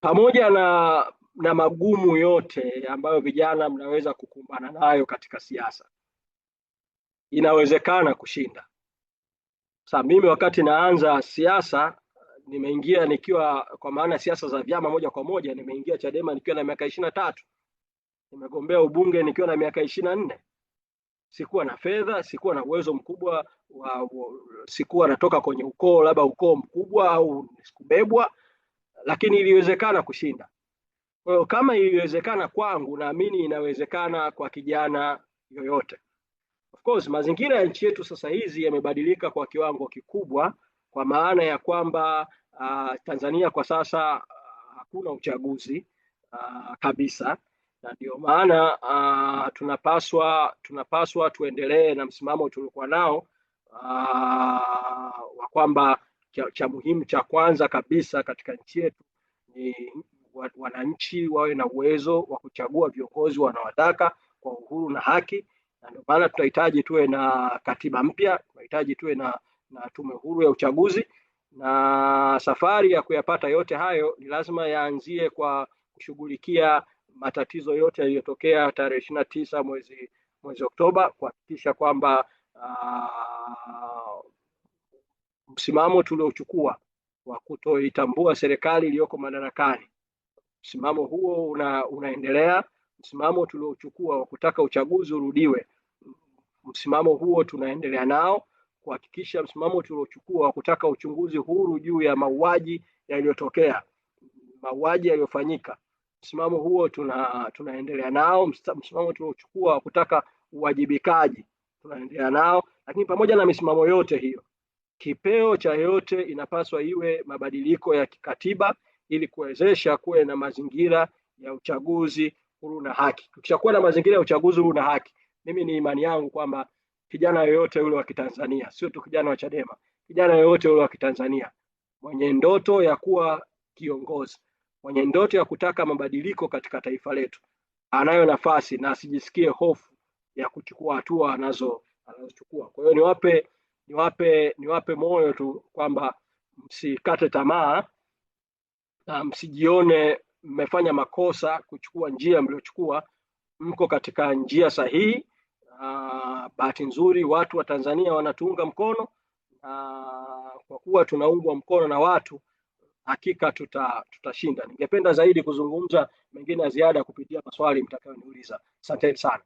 S1: Pamoja na magumu yote ambayo vijana mnaweza kukumbana nayo katika siasa, inawezekana kushinda. Sasa mimi wakati naanza siasa nimeingia nikiwa, kwa maana siasa za vyama moja kwa moja, nimeingia Chadema nikiwa na miaka 23. Nimegombea ubunge nikiwa na miaka 24. Sikuwa na fedha, sikuwa na uwezo mkubwa sikuwa natoka kwenye ukoo labda ukoo mkubwa au sikubebwa, lakini iliwezekana kushinda. Kwa hiyo kama iliwezekana kwangu, naamini inawezekana kwa kijana yoyote. Of course mazingira ya nchi yetu sasa hizi yamebadilika kwa kiwango kikubwa, kwa maana ya kwamba Tanzania kwa sasa hakuna uchaguzi kabisa, na ndio maana tunapaswa tuendelee na msimamo tuliokuwa nao wa kwamba cha muhimu cha kwanza kabisa katika nchi yetu ni wananchi wawe na uwezo wa kuchagua viongozi wanawataka kwa uhuru na haki. Na ndio maana tunahitaji tuwe na katiba mpya, tunahitaji tuwe na tume huru ya uchaguzi, na safari ya kuyapata yote hayo ni lazima yaanzie kwa kushughulikia matatizo yote yaliyotokea tarehe 29 mwezi Oktoba, kuhakikisha kwamba msimamo tuliochukua wa kutoitambua serikali iliyoko madarakani, msimamo huo unaendelea. Msimamo tuliochukua wa kutaka uchaguzi urudiwe, msimamo huo tunaendelea nao, kuhakikisha msimamo tuliochukua wa kutaka uchunguzi huru juu ya mauaji yaliyotokea, mauaji yaliyofanyika, msimamo huo tunaendelea nao. Msimamo tuliochukua wa kutaka uwajibikaji tunaendelea nao. Lakini pamoja na misimamo yote hiyo, kipeo cha yote inapaswa iwe mabadiliko ya kikatiba, ili kuwezesha kuwe na mazingira ya uchaguzi huru na haki. Tukishakuwa na mazingira ya uchaguzi huru na haki, mimi ni imani yangu kwamba kijana yoyote yule wa Kitanzania, sio tu kijana wa Chadema, kijana yoyote yule wa Kitanzania mwenye ndoto ya kuwa kiongozi, mwenye ndoto ya kutaka mabadiliko katika taifa letu, anayo nafasi na asijisikie hofu ya kuchukua hatua anazochukua. Kwa hiyo niwape moyo tu kwamba msikate tamaa na msijione mmefanya makosa kuchukua njia mliochukua. Mko katika njia sahihi. Bahati nzuri watu wa Tanzania wanatuunga mkono, kwa kuwa tunaungwa mkono na watu, hakika tutashinda. Ningependa zaidi kuzungumza mengine ya ziada kupitia maswali mtakayoniuliza. Asante sana.